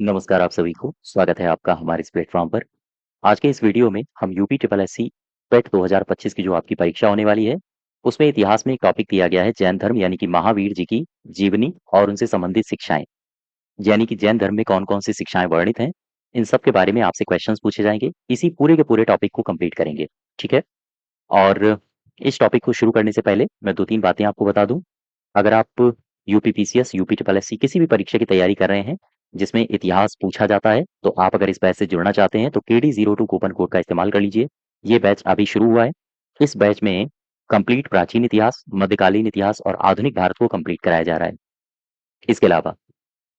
नमस्कार आप सभी को, स्वागत है आपका हमारे इस प्लेटफ़ॉर्म पर। आज के इस वीडियो में हम यूपी ट्रिपल एससी पेट 2025 की जो आपकी परीक्षा होने वाली है, उसमें इतिहास में एक टॉपिक दिया गया है जैन धर्म यानी कि महावीर जी की जीवनी और उनसे संबंधित शिक्षाएँ। यानी कि जैन धर्म में कौन-कौन सी शिक्षाएँ वर्णित हैं, इन सब के बारे में आपसे क्वेश्चंस पूछे जाएँगे। इसी पूरे के पूरे टॉपिक को कंप्लीट करेंगे, ठीक है? और इस टॉपिक को शुरू करने से पहले मैं 2-3 बातें आपको बता दूँ। अगर आप UP PCS, UP triple SC किसी भी परीक्षा की तैयारी कर रहे हैं, जिसमें इतिहास पूछा जाता है, तो आप अगर इस बैच से जुड़ना चाहते हैं, तो KD02 कूपन कोड का इस्तेमाल कर लीजिए। ये बैच अभी शुरू हुआ है। इस बैच में कंप्लीट प्राचीन इतिहास, मध्यकालीन इतिहास और आधुनिक भारत को कंप्लीट कराया जा रहा है। इसके अलावा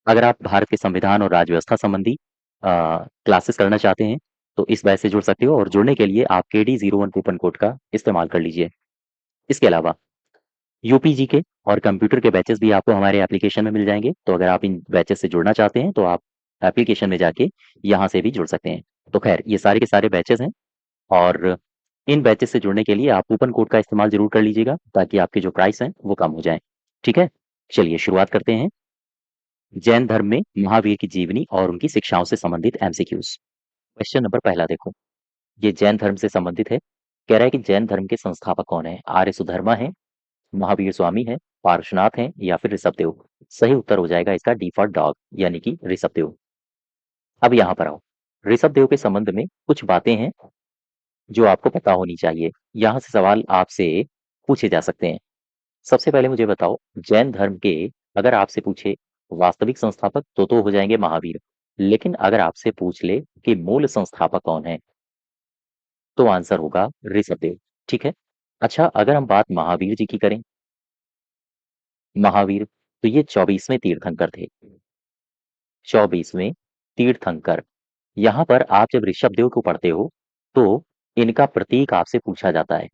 अगर आप भारत के संविधान और राज्य व्यवस्था संबंधी क्लासेस करना चाहते हैं, तो इस बैच से जुड़ सकते हो और जुड़ने के लिए आप KD01 कूपन कोड का इस्तेमाल कर लीजिए। इसके अलावा यूपीजी के और कंप्यूटर के बैचेस भी आपको हमारे एप्लीकेशन में मिल जाएँगे, तो अगर आप इन बैचेस से जुड़ना चाहते हैं, तो आप एप्लीकेशन में जाके यहाँ से भी जुड़ सकते हैं। तो ख़ैर ये सारे के सारे बैचेस हैं और इन बैचेस से जुड़ने के लिए आप कूपन कोड का इस्तेमाल ज़रूर कर लीजिएगा, ताकि आपके जो प्राइस हैं, वो कम हो जाएँ। ठीक है? चलिए शुरुआत करते हैं। जैन धर्म में महावीर की जीवनी और उनकी शिक्षाओं से संबंधित एमसीक्यूज़। क्वेश्चन नंबर पहला देखो, ये जैन धर्म से संबंधित है। कह रहा है कि जैन धर्म के संस्थापक कौन हैं? आर्य सुधर्मा हैं, महावीर स्वामी हैं, पार्श्वनाथ हैं या फिर ऋषभदेव। सही उत्तर हो जाएगा इसका डिफॉल्ट डॉग यानी कि ऋषभदेव। अब यहाँ पर आओ, ऋषभदेव के संबंध में कुछ बातें हैं जो आपको पता होनी चाहिए। यहाँ से सवाल आपसे पूछे जा सकते हैं। सबसे पहले मुझे बताओ, जैन धर्म के अगर आपसे पूछे वास्तविक संस्थापक तो हो जाएंगे महावीर, लेकिन अगर आपसे पूछ ले कि मूल संस्थापक कौन है, तो आंसर होगा ऋषभदेव। ठीक है। अच्छा, अगर हम बात महावीर जी की करें, महावीर तो ये 24वें तीर्थंकर थे। 24वें तीर्थंकर। यहाँ पर आप जब ऋषभदेव को पढ़ते हो, तो इनका प्रतीक आपसे पूछा जाता है।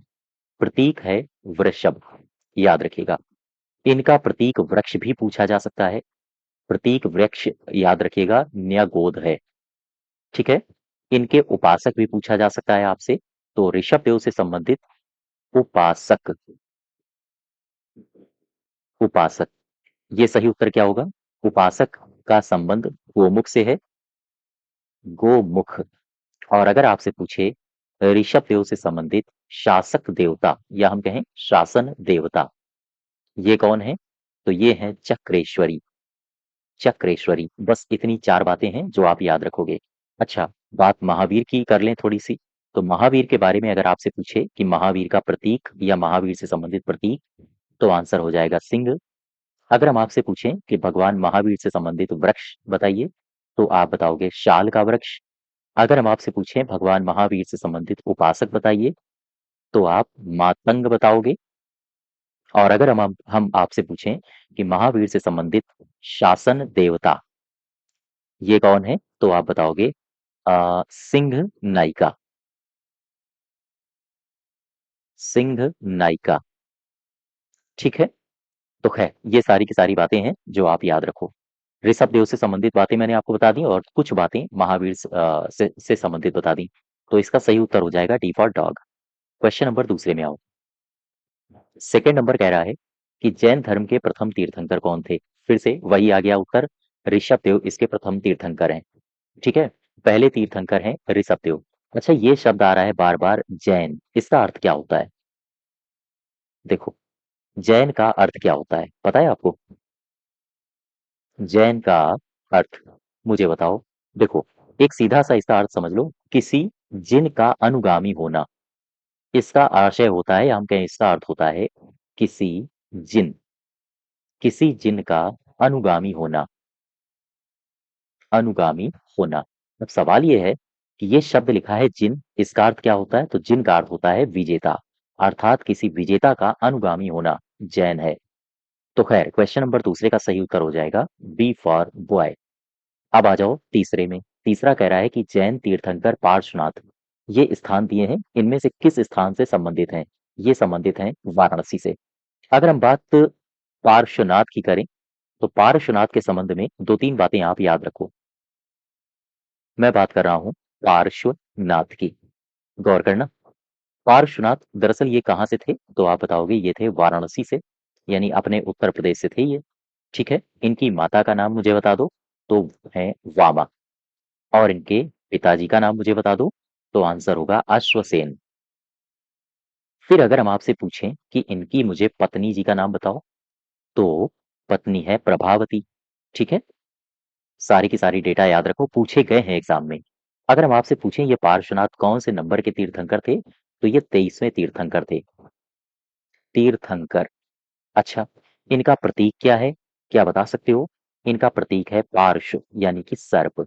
प्रतीक है वृषभ, याद रखिएगा। इनका प्रतीक वृक्ष भी पूछा जा सकता है। प्रतीक वृक्ष याद रखिएगा न्यगोध है। ठीक है। इनके उपासक भी पूछा जा सकता है आपसे, तो ऋषभदेव से संबंधित उपासक, उपासक, ये सही उत्तर क्या होगा? उपासक का संबंध गोमुख से है, गोमुख। और अगर आपसे पूछे ऋषभदेव से संबंधित शासक देवता या हम कहें शासन देवता, ये कौन है? तो ये है चक्रेश्वरी। चक्रेश्वरी। बस इतनी 4 बातें हैं जो आप याद रखोगे। अच्छा, बात महावीर की कर लें थोड़ी-सी। तो महावीर के बारे में अगर आपसे पूछे कि महावीर का प्रतीक या महावीर से संबंधित प्रतीक, तो आंसर हो जाएगा सिंह। अगर हम आपसे पूछें कि भगवान महावीर से संबंधित वृक्ष बताइए, तो आप बताओगे शाल का वृक्ष। अगर हम आपसे पूछें भगवान महावीर से संबंधित उपासक बताइए, तो आप मातंग बताओगे। और अगर हम आपसे पूछें कि महावीर से संबंधित शासन देवता ये कौन है, तो आप बताओगे सिंह नायिका। सिंह नायिका। ठीक है। तो खैर ये सारी की सारी बातें हैं जो आप याद रखो। ऋषभदेव से संबंधित बातें मैंने आपको बता दी और कुछ बातें महावीर से संबंधित बता दी। तो इसका सही उत्तर हो जाएगा डिफॉल्ट डॉग। क्वेश्चन नंबर दूसरे में आओ। सेकंड नंबर कह रहा है कि जैन धर्म के प्रथम तीर्थंकर कौन थे? फिर से वही आ गया उत्तर, ऋषभदेव इसके प्रथम तीर्थंकर हैं। ठीक है। पहले तीर्थंकर हैं ऋषभदेव। अच्छा, ये शब्द आ रहा है बार बार जैन, इसका अर्थ क्या होता है? देखो, जैन का अर्थ क्या होता है पता है आपको? जैन का अर्थ मुझे बताओ। देखो, एक सीधा सा इसका अर्थ समझ लो, किसी जिन का अनुगामी होना। इसका आशय होता है, या हम कहें इसका अर्थ होता है किसी जिन, किसी जिन का अनुगामी होना। अनुगामी होना। अब सवाल ये है कि ये शब्द लिखा है जिन, इसका अर्थ क्या होता है? तो जिन का अर्थ होता है विजेता, अर्थात किसी विजेता का अनुगामी होना जैन है। तो खैर क्वेश्चन नंबर दूसरे का सही उत्तर हो जाएगा बी फॉर बॉय। अब आ जाओ तीसरे में। तीसरा कह रहा है कि जैन तीर्थंकर पार्श्वनाथ ये स्थान दिए हैं, इनमें से किस स्थान से संबंधित हैं? ये संबंधित हैं वाराणसी से। अगर हम बात पार्श्वनाथ की करें, तो पार्श्वनाथ के संबंध में 2-3 बातें आप याद रखो। मैं बात कर रहा हूँ पार्श्वनाथ की। गौर करना, पार्श्वनाथ दरअसल ये कहाँ से थे? तो आप बताओगे ये थे वाराणसी से, यानी अपने उत्तर प्रदेश से थे ये। ठीक है। इनकी माता का नाम मुझे बता दो। तो है वामा। और इनके पिताजी का नाम मुझे बता दो, तो आंसर होगा अश्वसेन। फिर अगर हम आपसे पूछें कि इनकी मुझे पत्नी जी का नाम बताओ, तो पत्नी है प्रभावती। ठीक है, सारी की सारी डेटा याद रखो, पूछे गए हैं एग्जाम में। अगर हम आपसे पूछें ये पार्श्वनाथ कौन से नंबर के तीर्थंकर थे, तो ये 23वें तीर्थंकर थे। तीर्थंकर। अच्छा, इनका प्रतीक क्या है, क्या बता सकते हो? इनका प्रतीक है पार्श्व यानी कि सर्प।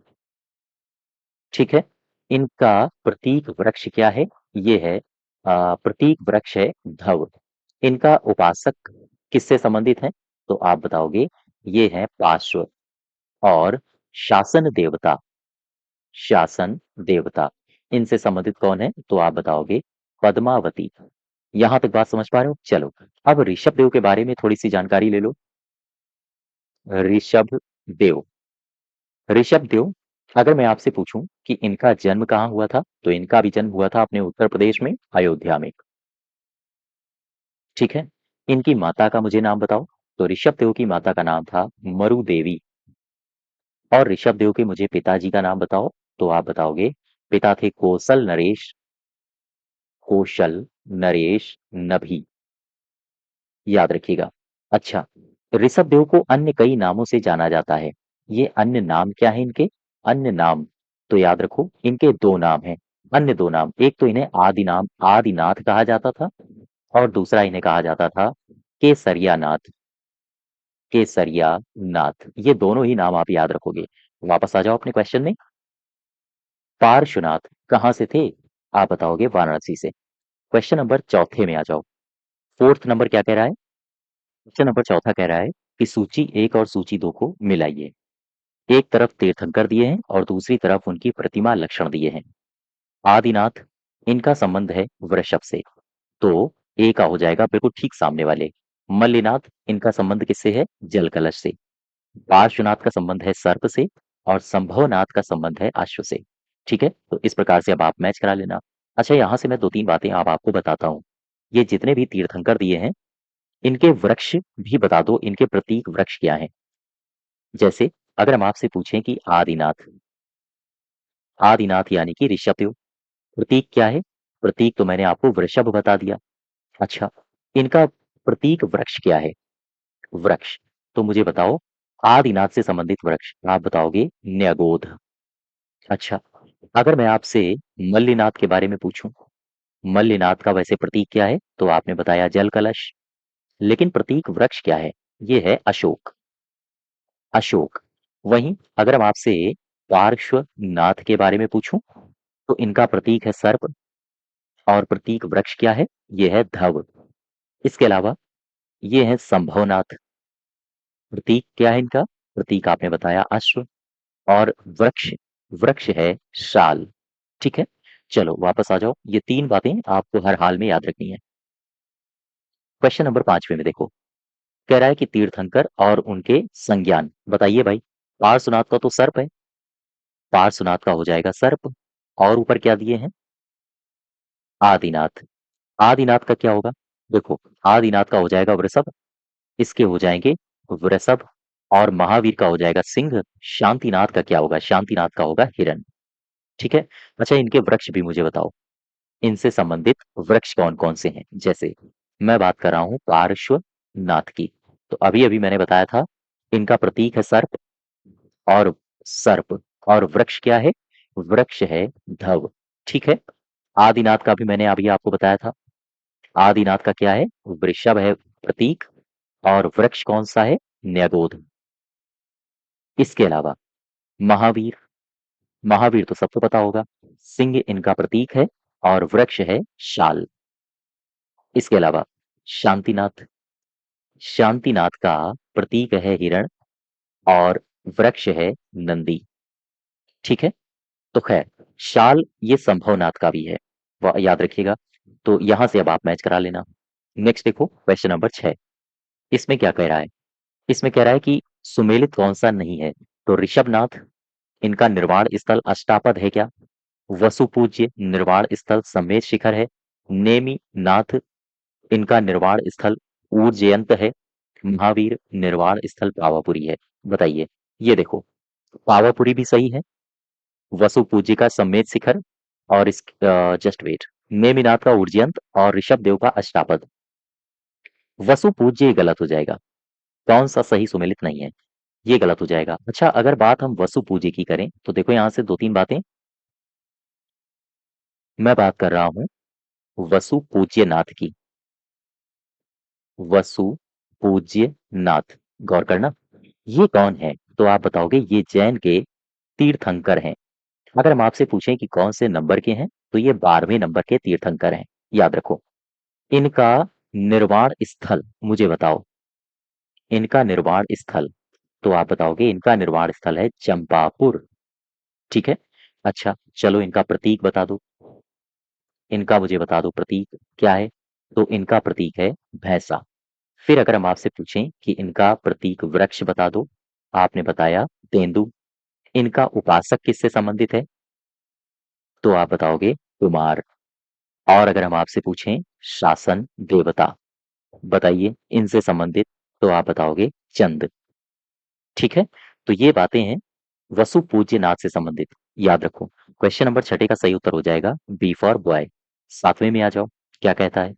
ठीक है, इनका प्रतीक वृक्ष क्या है? ये है प्रतीक वृक्ष है धव। इनका उपासक किससे संबंधित है? तो आप बताओगे ये है पार्श्व। और शासन देवता, शासन देवता इनसे संबंधित कौन है? तो आप बताओगे पद्मावती। यहां तक बात समझ पा रहे हो? चलो, अब ऋषभ देव के बारे में थोड़ी सी जानकारी ले लो। ऋषभ देव, ऋषभ देव, अगर मैं आपसे पूछूं कि इनका जन्म कहाँ हुआ था, तो इनका भी जन्म हुआ था अपने उत्तर प्रदेश में अयोध्या में। ठीक है, इनकी माता का मुझे नाम बताओ। तो ऋषभ देव की माता का नाम था मरु देवी। और ऋषभ देव के मुझे पिताजी का नाम बताओ। तो आप बताओगे पिता थे कौशल नरेश, कौशल नरेश नभी। याद रखिएगा। अच्छा, ऋषभ देव को अन्य कई नामों से जाना जाता है। ये अन्य नाम क्या है इनके? अन्य नाम, तो याद रखो इनके दो नाम हैं। अन्य दो नाम, एक तो इन्हें आदि नाम आदिनाथ कहा जाता था, और दूसरा इन्हें कहा जाता था केसरिया नाथ। केसरिया नाथ, ये दोनों ही नाम आप याद रखोगे। वापस आ जाओ अपने क्वेश्चन में। पार्श्वनाथ कहाँ से थे? आप बताओगे वाराणसी से। क्वेश्चन नंबर चौथे में आ जाओ। फोर्थ नंबर क्या कह रहा है? क्वेश्चन नंबर चौथा कह रहा है कि सूची एक और सूची दो को मिलाइए। एक तरफ तीर्थंकर दिए हैं और दूसरी तरफ उनकी प्रतिमा लक्षण दिए हैं। आदिनाथ, इनका संबंध है वृषभ से, तो ए का हो जाएगा बिल्कुल ठीक सामने वाले। मल्लिनाथ, इनका संबंध किससे है? जल कलश से। पार्श्वनाथ का संबंध है सर्प से, और संभवनाथ का संबंध है अश्व से। ठीक है, तो इस प्रकार से अब आप मैच करा लेना। अच्छा, यहां से मैं दो तीन बातें अब आपको बताता हूँ। ये जितने भी तीर्थंकर दिए हैं, इनके वृक्ष भी बता दो, इनके प्रतीक वृक्ष क्या है? जैसे अगर हम आपसे पूछें कि आदिनाथ, आदिनाथ यानी कि ऋषभ, प्रतीक क्या है? प्रतीक तो मैंने आपको वृषभ बता दिया। अच्छा, इनका प्रतीक वृक्ष क्या है? वृक्ष, तो मुझे बताओ आदिनाथ से संबंधित वृक्ष। आप बताओगे न्यगोध। अच्छा, अगर मैं आपसे मल्लिनाथ के बारे में पूछूं, मल्लिनाथ का वैसे प्रतीक क्या है? तो आपने बताया जल कलश, लेकिन प्रतीक वृक्ष क्या है? ये है अशोक। अशोक। वहीं अगर हम आपसे पार्श्वनाथ के बारे में पूछूं, तो इनका प्रतीक है सर्प, और प्रतीक वृक्ष क्या है? ये है धव। इसके अलावा ये है संभवनाथ। प्रतीक क्या है इनका? प्रतीक आपने बताया अश्व, और वृक्ष, वृक्ष है शाल। ठीक है, चलो वापस आ जाओ। ये तीन बातें आपको हर हाल में याद रखनी है। क्वेश्चन नंबर 5 में देखो, कह रहा है कि तीर्थंकर और उनके संज्ञान बताइए भाई। पार्श्वनाथ का तो सर्प है, पार्श्वनाथ का हो जाएगा सर्प, और ऊपर क्या दिए हैं? आदिनाथ। आदिनाथ का क्या होगा? देखो, आदिनाथ का हो जाएगा वृषभ, इसके हो जाएंगे वृषभ, और महावीर का हो जाएगा सिंह। शांतिनाथ का क्या होगा? शांतिनाथ का होगा हिरण। ठीक है, अच्छा इनके वृक्ष भी मुझे बताओ, इनसे संबंधित वृक्ष कौन कौन से हैं? जैसे मैं बात कर रहा हूं पार्श्वनाथ की, तो अभी अभी मैंने बताया था इनका प्रतीक है सर्प, और सर्प, और वृक्ष क्या है? वृक्ष है धव। ठीक है, आदिनाथ का भी मैंने अभी आपको बताया था। आदिनाथ का क्या है? वृषभ है प्रतीक, और वृक्ष कौन सा है? न्यगोध। इसके अलावा महावीर, महावीर तो सबको पता होगा, सिंह इनका प्रतीक है, और वृक्ष है शाल। इसके अलावा शांतिनाथ, शांतिनाथ का प्रतीक है हिरण, और वृक्ष है नंदी। ठीक है, तो खैर शाल ये संभवनाथ का भी है, याद रखिएगा। तो यहां से अब आप मैच करा लेना। नेक्स्ट देखो क्वेश्चन नंबर 6, इसमें क्या कह रहा है? इसमें कह रहा है कि सुमेलित कौन सा नहीं है? तो ऋषभनाथ, इनका निर्वाण स्थल अष्टापद है क्या? वसुपूज्य निर्वाण स्थल समेत शिखर है। नेमि नाथ, इनका निर्वाण स्थल ऊर्जयंत है। महावीर निर्वाण स्थल पावापुरी है। बताइए, ये देखो पावापुरी भी सही है, वसु पूज्य का सम्मेद शिखर, और इस जस्ट वेट, नेमिनाथ का उर्जयंत और ऋषभ देव का अष्टापद। वसु पूज्य ये गलत हो जाएगा, कौन सा सही सुमेलित नहीं है, ये गलत हो जाएगा। अच्छा, अगर बात हम वसु पूज्य की करें तो देखो यहाँ से दो तीन बातें। मैं बात कर रहा हूं वसु पूज्य नाथ की, वसु पूज्य नाथ, गौर करना। ये कौन है तो आप बताओगे ये जैन के तीर्थंकर हैं। अगर हम आपसे पूछें कि कौन से नंबर के हैं तो ये 12वें नंबर के तीर्थंकर हैं, याद रखो। इनका निर्वाण स्थल मुझे बताओ, इनका निर्वाण स्थल, तो आप बताओगे इनका निर्वाण स्थल है चंपापुर। ठीक है। अच्छा चलो, इनका प्रतीक बता दो, इनका मुझे बता दो प्रतीक क्या है। तो इनका प्रतीक है भैंसा। फिर अगर हम आपसे पूछें कि इनका प्रतीक वृक्ष बता दो, आपने बताया तेंदु। इनका उपासक किससे संबंधित है, तो आप बताओगे कुमार। और अगर हम आपसे पूछें शासन देवता, बताइए इनसे संबंधित, तो आप बताओगे चंद। ठीक है। तो ये बातें हैं वसु पूज्य नाथ से संबंधित, याद रखो। क्वेश्चन नंबर 6 का सही उत्तर हो जाएगा बी फॉर बॉय। 7वें में आ जाओ, क्या कहता है।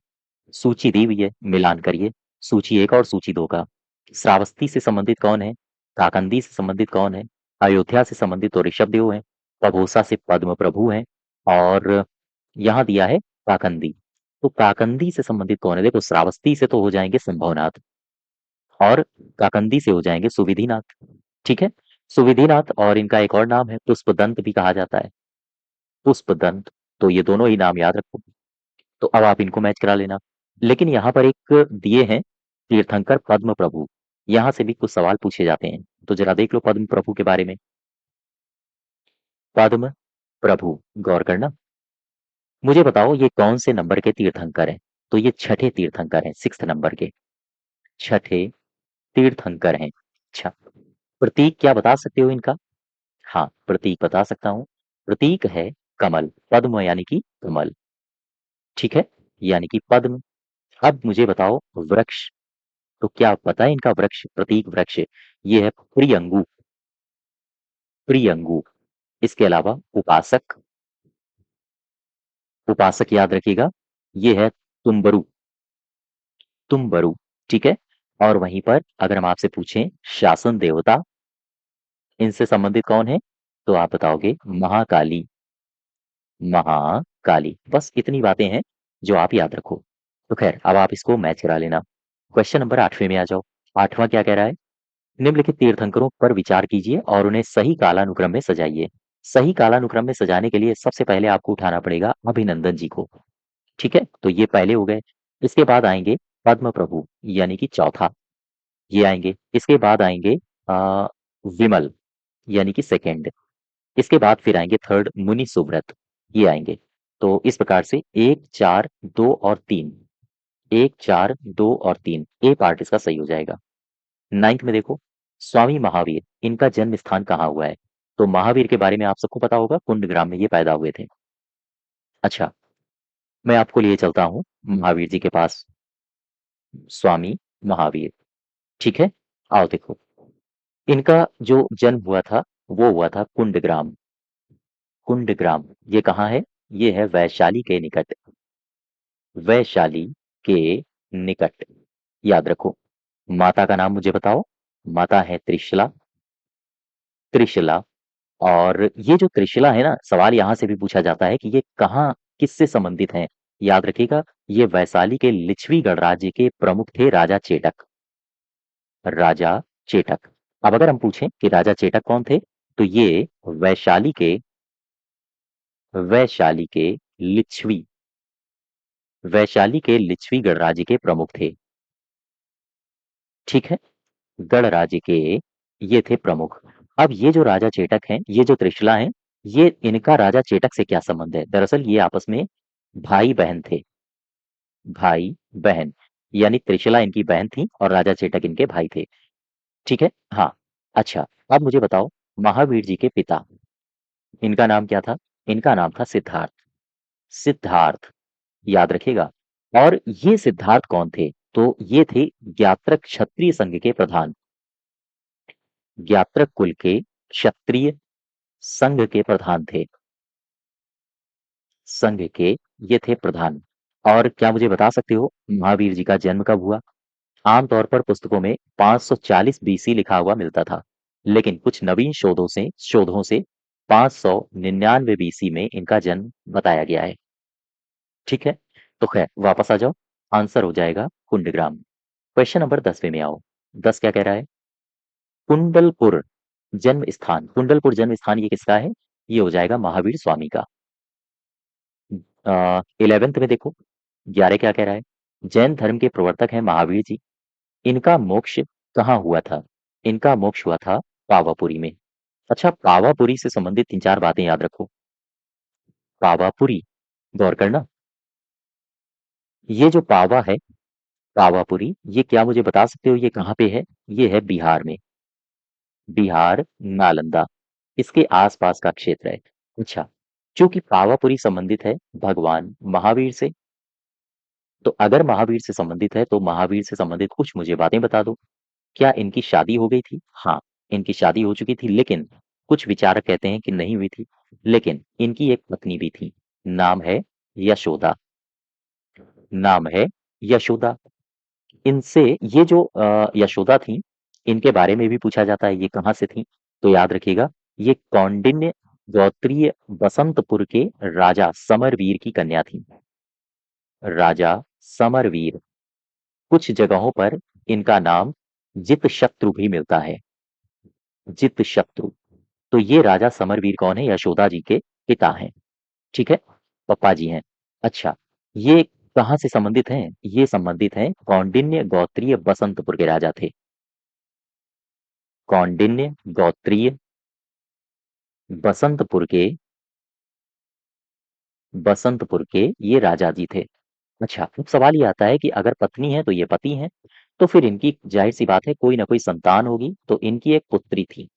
सूची दी हुई है, मिलान करिए सूची 1 और सूची 2 का। श्रावस्ती से संबंधित कौन है, काकंदी से संबंधित कौन है, अयोध्या से संबंधित तो ऋषभ देव है, पभोसा से पद्म प्रभु है, और यहाँ दिया है काकंदी। तो काकंदी से संबंधित कौन है, देखो श्रावस्ती से तो हो जाएंगे संभवनाथ, और काकंदी से हो जाएंगे सुविधिनाथ। ठीक है। सुविधिनाथ, और इनका एक और नाम है पुष्पदंत भी कहा जाता है, पुष्पदंत। तो ये दोनों ही नाम याद रखो। तो अब आप इनको मैच करा लेना। लेकिन यहाँ पर एक दिए हैं तीर्थंकर पद्म प्रभु, यहाँ से भी कुछ सवाल पूछे जाते हैं, तो जरा देख लो पद्म प्रभु के बारे में। पद्म प्रभु, गौर करना। मुझे बताओ ये कौन से नंबर के तीर्थंकर हैं, तो ये छठे तीर्थंकर हैं, 6th नंबर के छठे तीर्थंकर हैं। अच्छा, प्रतीक क्या बता सकते हो इनका, हाँ प्रतीक बता सकता हूँ। प्रतीक है कमल, पद्म यानी कि कमल। ठीक है, यानी कि पद्म। अब मुझे बताओ वृक्ष, तो क्या पता है इनका वृक्ष, प्रतीक वृक्ष ये है प्रियंगु, प्रियंगु। इसके अलावा उपासक, उपासक याद रखिएगा, ये है तुम्बरु, तुम्बरु। ठीक है। और वहीं पर अगर हम आपसे पूछें शासन देवता, इनसे संबंधित कौन है, तो आप बताओगे महाकाली, महाकाली। बस इतनी बातें हैं जो आप याद रखो। तो खैर अब आप इसको मैच करा लेना। क्वेश्चन नंबर 8वें में आ जाओ। 8वां क्या कह रहा है, निम्नलिखित तीर्थंकरों पर विचार कीजिए और उन्हें सही कालानुक्रम में सजाइए। सही कालानुक्रम में सजाने के लिए सबसे पहले आपको उठाना पड़ेगा अभिनंदन जी को। ठीक है, तो ये पहले हो गए। इसके बाद आएंगे पद्म प्रभु, यानी कि चौथा, ये आएंगे। इसके बाद आएंगे आ, विमल, यानी कि सेकेंड। इसके बाद फिर आएंगे थर्ड मुनि सुब्रत, ये आएंगे। तो इस प्रकार से 1 4 2 और 3, 1 4 2 और 3, ए पार्ट इसका सही हो जाएगा। 9th में देखो स्वामी महावीर, इनका जन्म स्थान कहाँ हुआ है, तो महावीर के बारे में आप सबको पता होगा, कुंडग्राम में ये पैदा हुए थे। अच्छा, मैं आपको लिए चलता हूँ महावीर जी के पास, स्वामी महावीर। ठीक है, आओ देखो, इनका जो जन्म हुआ था वो हुआ था कुंडग्राम, कुंडग्राम ये कहाँ है, ये है वैशाली के निकट, वैशाली के निकट, याद रखो। माता का नाम मुझे बताओ, माता है त्रिशला, त्रिशला। और ये जो त्रिशला है ना, सवाल यहाँ से भी पूछा जाता है कि ये कहाँ किससे संबंधित है, याद रखिएगा। ये वैशाली के लिच्छवीगढ़ राज्य के प्रमुख थे राजा चेटक, राजा चेटक। अब अगर हम पूछें कि राजा चेटक कौन थे, तो ये वैशाली के, वैशाली के लिच्छवी, वैशाली के लिच्छवीगढ़ राज्य के प्रमुख थे। ठीक है, गढ़ राज्य के ये थे प्रमुख। अब ये जो राजा चेटक हैं, ये जो त्रिशला हैं, ये इनका राजा चेटक से क्या संबंध है, दरअसल ये आपस में भाई बहन थे, भाई बहन, यानी त्रिशला इनकी बहन थी और राजा चेटक इनके भाई थे। ठीक है, हाँ। अच्छा, अब मुझे बताओ महावीर जी के पिता, इनका नाम क्या था, इनका नाम था सिद्धार्थ, सिद्धार्थ, याद रखिएगा। और ये सिद्धार्थ कौन थे, तो ये थे ज्ञात्रक क्षत्रिय संघ के प्रधान, ज्ञात्रक कुल के क्षत्रिय संघ के प्रधान थे। संघ के ये थे प्रधान। और क्या मुझे बता सकते हो महावीर जी का जन्म कब हुआ? आमतौर पर पुस्तकों में 540 बीसी लिखा हुआ मिलता था, लेकिन कुछ नवीन शोधों से 599 बीसी में इनका जन्म बताया गया है। ठीक है, तो खैर वापस आ जाओ। आंसर हो जाएगा कुंडग्राम। क्वेश्चन नंबर 10वें में आओ। 10 क्या कह रहा है? कुंडलपुर जन्म स्थान। कुंडलपुर जन्म स्थान ये किसका है? ये हो जाएगा महावीर स्वामी का। 11th में देखो, 11 क्या कह रहा है? जैन धर्म के प्रवर्तक हैं महावीर जी। इनका मोक्ष कहाँ हुआ था? इनका मोक्ष हुआ था पावापुरी में। अच्छा, पावापुरी से संबंधित 3-4 बातें याद रखो। पावापुरी, गौर करना, ये जो पावा है, पावापुरी, ये क्या मुझे बता सकते हो ये कहाँ पे है? ये है बिहार में। बिहार, नालंदा, इसके आसपास का क्षेत्र है। अच्छा, चूंकि पावापुरी संबंधित है भगवान महावीर से, तो अगर महावीर से संबंधित है तो महावीर से संबंधित कुछ मुझे बातें बता दो। क्या इनकी शादी हो गई थी? हाँ, इनकी शादी हो चुकी थी, लेकिन कुछ विचारक कहते हैं कि नहीं हुई थी। लेकिन इनकी एक पत्नी भी थी, नाम है यशोदा। नाम है यशोदा। इनसे ये जो यशोदा थी, इनके बारे में भी पूछा जाता है, ये कहाँ से थी? तो याद रखिएगा, ये कौंडिन्य गोत्रीय बसंतपुर के राजा समरवीर की कन्या थी। राजा समरवीर। कुछ जगहों पर इनका नाम जित शत्रु भी मिलता है। जित शत्रु। तो ये राजा समरवीर कौन है? यशोदा जी के पिता हैं। ठीक है, पप्पा जी हैं। अच्छा, ये कहाँ से संबंधित हैं? ये संबंधित हैं कौंडिन्य गोत्रीय बसंतपुर के राजा थे। कौंडिन्य गोत्रीय बसंतपुर के ये राजा जी थे। अच्छा, अब सवाल ये आता है कि अगर पत्नी है तो ये पति हैं, तो फिर इनकी जाहिर सी बात है कोई ना कोई संतान होगी। तो इनकी एक पुत्री थी,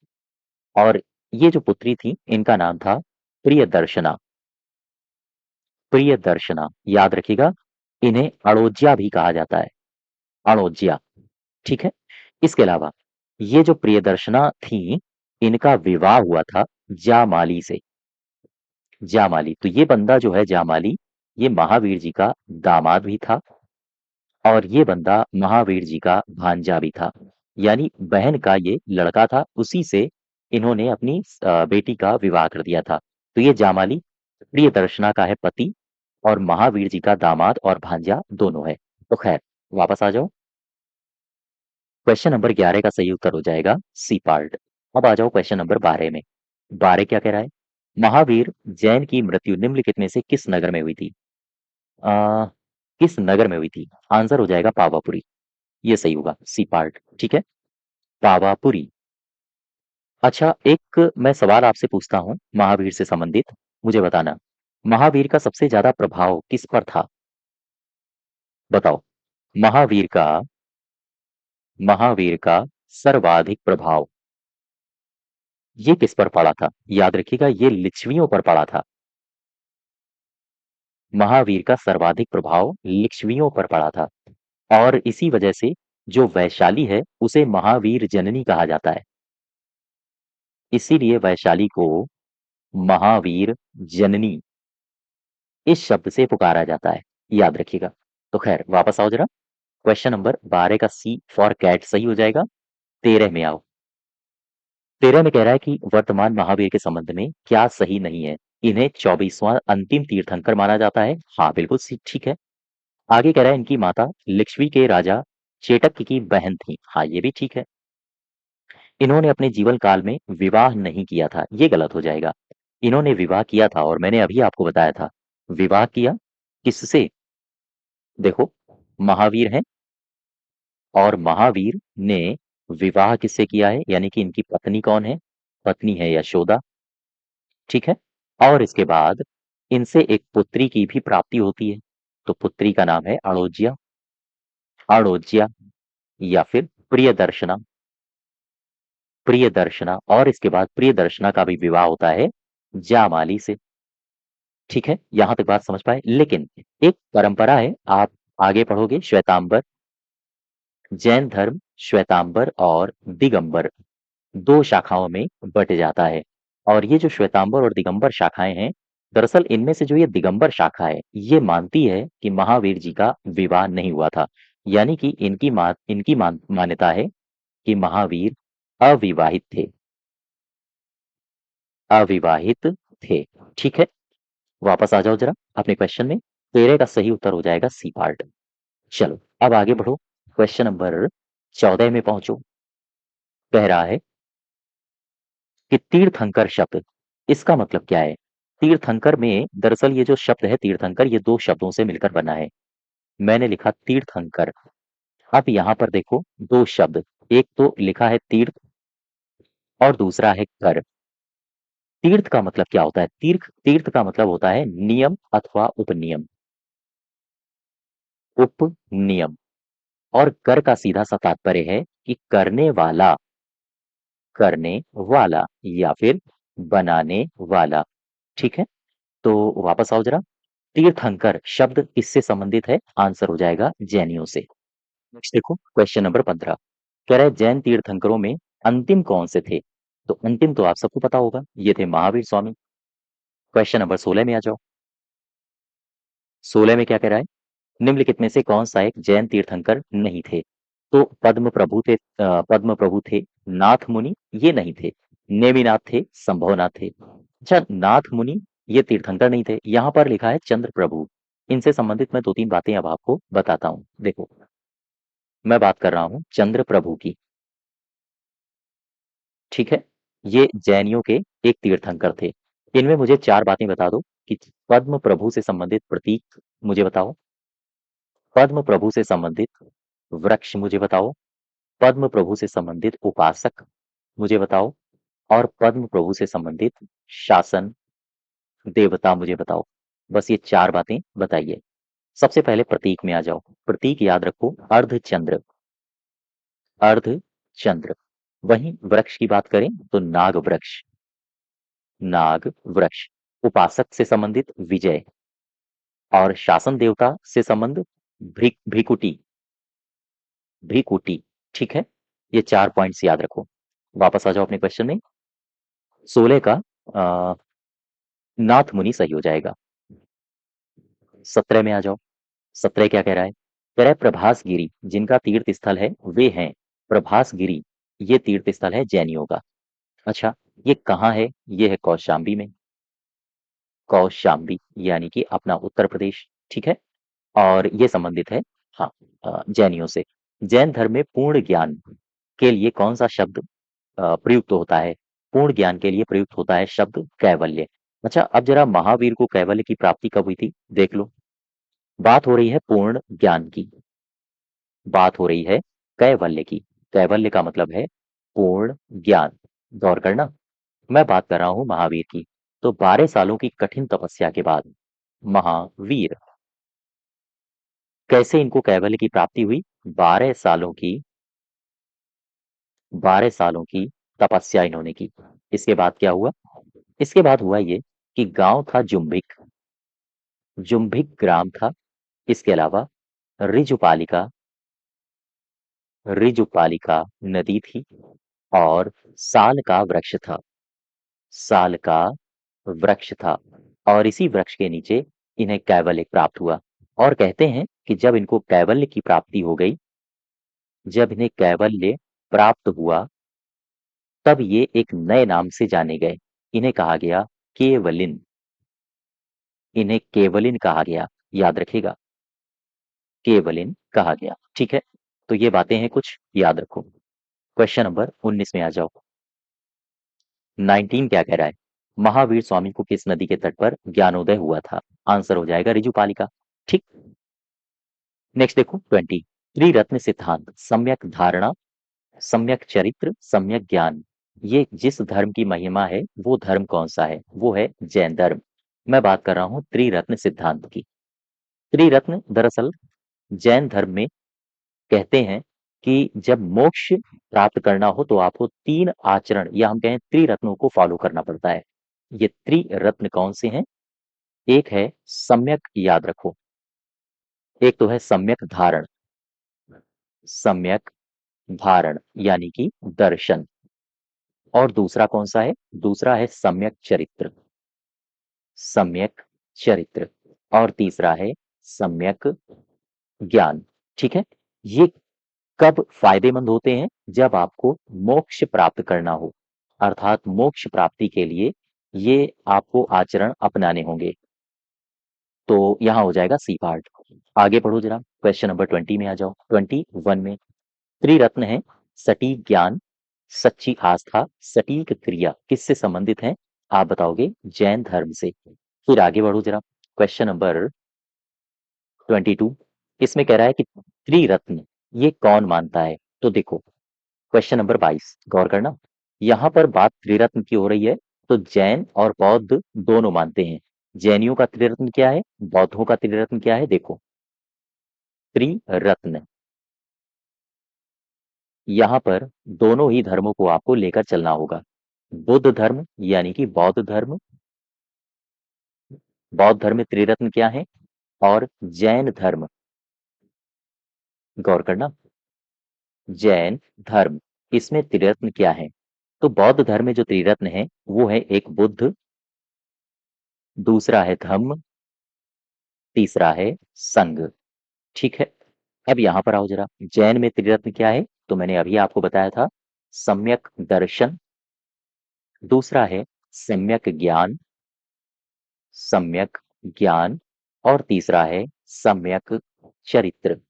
और ये जो पुत्री थी इनका नाम था प्रियदर्शना। प्रियदर्शना, याद रखिएगा, इन्हें अड़ोज्या भी कहा जाता है। अड़ोज्या। ठीक है, इसके अलावा ये जो प्रियदर्शना थी, इनका विवाह हुआ था जामाली से। जामाली, तो ये बंदा जो है जामाली, ये महावीर जी का दामाद भी था, और ये बंदा महावीर जी का भांजा भी था। यानी बहन का ये लड़का था, उसी से इन्होंने अपनी बेटी का विवाह कर दिया था। तो ये जामाली प्रियदर्शना का है पति, और महावीर जी का दामाद और भांजा दोनों है। तो खैर वापस आ जाओ। क्वेश्चन नंबर 11 का सही उत्तर हो जाएगा सी पार्ट। अब आ जाओ क्वेश्चन नंबर 12 में। 12 क्या कह रहा है? महावीर जैन की मृत्यु निम्नलिखित में से किस नगर में हुई थी? आ, किस नगर में हुई थी? आंसर हो जाएगा पावापुरी। ये सही होगा, सी पार्ट। ठीक है, पावापुरी। अच्छा, एक मैं सवाल आपसे पूछता हूँ महावीर से संबंधित, मुझे बताना, महावीर का सबसे ज्यादा प्रभाव किस पर था? बताओ। महावीर का महावीर का सर्वाधिक प्रभाव ये किस पर पड़ा था? याद रखिएगा, ये लिच्छवियों पर पड़ा था। महावीर का सर्वाधिक प्रभाव लिच्छवियों पर पड़ा था, और इसी वजह से जो वैशाली है उसे महावीर जननी कहा जाता है। इसीलिए वैशाली को महावीर जननी इस शब्द से पुकारा जाता है। याद रखिएगा। तो खैर वापस आओ जरा। क्वेश्चन नंबर 12 का सी फॉर कैट सही हो जाएगा। 13 में आओ। 13 में कह रहा है कि वर्तमान महावीर के संबंध में क्या सही नहीं है? इन्हें 24वां अंतिम तीर्थंकर माना जाता है। हाँ, बिल्कुल ठीक है। आगे कह रहा है इनकी माता लिच्छवी के राजा चेटक की बहन थी। हाँ, ये भी ठीक है। इन्होंने अपने जीवन काल में विवाह नहीं किया था। ये गलत हो जाएगा। इन्होंने विवाह किया था, और मैंने अभी आपको बताया था। विवाह किया किससे? देखो, महावीर हैं, और महावीर ने विवाह किससे किया है? यानी कि इनकी पत्नी कौन है? पत्नी है यशोदा। ठीक है, और इसके बाद इनसे एक पुत्री की भी प्राप्ति होती है। तो पुत्री का नाम है अड़ोज्या। अड़ोज्या, या फिर प्रियदर्शना। प्रियदर्शना, और इसके बाद प्रियदर्शना का भी विवाह होता है जामाली से। ठीक है, यहां तक बात समझ पाए? लेकिन एक परंपरा है, आप आगे पढ़ोगे, श्वेतांबर, जैन धर्म, श्वेतांबर और दिगंबर, दो शाखाओं में बट जाता है। और ये जो श्वेतांबर और दिगंबर शाखाएं हैं, दरअसल इनमें से जो ये दिगंबर शाखा है, ये मानती है कि महावीर जी का विवाह नहीं हुआ था। यानी कि इनकी मान्यता है कि महावीर अविवाहित थे, अविवाहित थे। ठीक है, वापस आ जाओ जरा अपने क्वेश्चन में। तेरे का सही उत्तर हो जाएगा सी पार्ट। चलो अब आगे बढ़ो, क्वेश्चन नंबर 14 में पहुंचो। कह रहा है कि तीर्थंकर शब्द, इसका मतलब क्या है? तीर्थंकर में दरअसल ये जो शब्द है तीर्थंकर, ये दो शब्दों से मिलकर बना है। मैंने लिखा तीर्थंकर। अब यहाँ पर देखो दो शब्द, एक तो लिखा है तीर्थ और दूसरा है कर। तीर्थ का मतलब क्या होता है? तीर्थ तीर्थ का मतलब होता है नियम अथवा उपनियम, उपनियम। और कर का सीधा सा तात्पर्य है कि करने वाला या फिर बनाने वाला। ठीक है, तो वापस आओ जरा। तीर्थंकर शब्द किससे संबंधित है? आंसर हो जाएगा जैनियों से। नेक्स्ट देखो क्वेश्चन नंबर 15। कह रहा है जैन तीर्थंकरों में अंतिम कौन से थे? तो अंतिम तो आप सबको पता होगा, ये थे महावीर स्वामी। क्वेश्चन नंबर 16 में आ जाओ। 16 में क्या कह रहा है? निम्नलिखित में से कौन सा एक जैन तीर्थंकर नहीं थे? तो पद्म प्रभु थे, नाथ मुनि ये नहीं थे, नेमिनाथ थे, संभवनाथ थे। अच्छा, नाथ मुनि ये तीर्थंकर नहीं थे, यहाँ पर लिखा है चंद्र प्रभु। इनसे संबंधित मैं दो तीन बातें अब आपको बताता हूँ। देखो, मैं बात कर रहा हूँ चंद्र प्रभु की। ठीक है, ये जैनियों के एक तीर्थंकर थे। इनमें मुझे चार बातें बता दो कि पद्म प्रभु से संबंधित प्रतीक मुझे बताओ, पद्म प्रभु से संबंधित वृक्ष मुझे बताओ, पद्म प्रभु से संबंधित उपासक मुझे बताओ, और पद्म प्रभु से संबंधित शासन देवता मुझे बताओ। बस ये चार बातें बताइए। सबसे पहले प्रतीक में आ जाओ। प्रतीक याद रखो, अर्धचंद्र, अर्धचंद्र। वहीं वृक्ष की बात करें तो नाग वृक्ष, नाग वृक्ष। उपासक से संबंधित विजय, और शासन देवता से संबंध भृकुटी, भृकुटी। ठीक है, ये चार पॉइंट्स याद रखो। वापस आ जाओ अपने क्वेश्चन में। 16 का नाथ मुनि सही हो जाएगा। 17 में आ जाओ। 17 क्या कह रहा है? कह रहा है प्रभास गिरी जिनका तीर्थ स्थल है वे हैं, प्रभास गिरी ये तीर्थ स्थल है जैनियों का। अच्छा, ये कहाँ है? ये है कौशाम्बी में, कौशाम्बी यानी कि अपना उत्तर प्रदेश। ठीक है, और ये संबंधित है, हाँ, जैनियों से। जैन धर्म में पूर्ण ज्ञान के लिए कौन सा शब्द प्रयुक्त होता है? पूर्ण ज्ञान के लिए प्रयुक्त होता है शब्द कैवल्य। अच्छा, अब जरा महावीर को कैवल्य की प्राप्ति कब हुई थी देख लो। बात हो रही है पूर्ण ज्ञान की, बात हो रही है कैवल्य की। कैवल्य का मतलब है पूर्ण ज्ञान। गौर करना, मैं बात कर रहा हूं महावीर की। तो 12 सालों की कठिन तपस्या के बाद महावीर, कैसे इनको कैवल्य की प्राप्ति हुई? 12 सालों की, 12 सालों की तपस्या इन्होंने की। इसके बाद क्या हुआ? इसके बाद हुआ ये कि गांव था जुम्भिक, जुम्भिक ग्राम था। इसके अलावा ऋजुपालिका, ऋजुपालिका नदी थी, और साल का वृक्ष था, साल का वृक्ष था। और इसी वृक्ष के नीचे इन्हें कैवल्य प्राप्त हुआ। और कहते हैं कि जब इनको कैवल्य की प्राप्ति हो गई, जब इन्हें कैवल्य प्राप्त हुआ, तब ये एक नए नाम से जाने गए। इन्हें कहा गया केवलिन, इन्हें केवलिन कहा गया। याद रखिएगा, केवलिन कहा गया। ठीक है, तो ये बातें हैं कुछ, याद रखो। क्वेश्चन नंबर 19 में आ जाओ। 19 क्या कह रहा है? महावीर स्वामी को किस नदी के तट पर ज्ञानोदय हुआ था? आंसर हो जाएगा ऋजुपालिका। ठीक, नेक्स्ट देखो 20। त्रिरत्न सिद्धांत, सम्यक धारणा, सम्यक चरित्र, सम्यक ज्ञान, ये जिस धर्म की महिमा है वो धर्म कौन सा है? वो है जैन धर्म। मैं बात कर रहा हूं त्रिरत्न सिद्धांत की। त्रिरत्न दरअसल जैन धर्म में कहते हैं कि जब मोक्ष प्राप्त करना हो तो आपको तीन आचरण, या हम कहें त्रिरत्नों को फॉलो करना पड़ता है। ये त्रिरत्न कौन से हैं? एक है सम्यक, याद रखो, एक तो है सम्यक धारण, सम्यक धारण यानी कि दर्शन, और दूसरा कौन सा है? दूसरा है सम्यक चरित्र, सम्यक चरित्र। और तीसरा है सम्यक ज्ञान। ठीक है, ये कब फायदेमंद होते हैं? जब आपको मोक्ष प्राप्त करना हो, अर्थात मोक्ष प्राप्ति के लिए ये आपको आचरण अपनाने होंगे। तो यहाँ हो जाएगा सी पार्ट। आगे पढ़ो जरा, क्वेश्चन नंबर 20 में आ जाओ। 21 में त्रिरत्न है, सटीक ज्ञान, सच्ची आस्था, सटीक क्रिया, किससे संबंधित है? आप बताओगे जैन धर्म से। फिर आगे बढ़ो जरा, क्वेश्चन नंबर 22। इसमें कह रहा है कि त्रिरत्न ये कौन मानता है? तो देखो, क्वेश्चन नंबर 22 गौर करना, यहाँ पर बात त्रिरत्न की हो रही है। तो जैन और बौद्ध दोनों मानते हैं। जैनियों का त्रिरत्न क्या है, बौद्धों का त्रिरत्न क्या है? देखो, त्रिरत्न, यहाँ पर दोनों ही धर्मों को आपको लेकर चलना होगा। बुद्ध धर्म यानी कि बौद्ध धर्म, बौद्ध धर्म में त्रिरत्न क्या है? और जैन धर्म, गौर करना, जैन धर्म, इसमें त्रिरत्न क्या है? तो बौद्ध धर्म में जो त्रिरत्न है वो है, एक बुद्ध, दूसरा है धम्म, तीसरा है संघ। ठीक है, अब यहां पर आओ जरा, जैन में त्रिरत्न क्या है? तो मैंने अभी आपको बताया था, सम्यक दर्शन, दूसरा है सम्यक ज्ञान, सम्यक ज्ञान, और तीसरा है सम्यक चरित्र।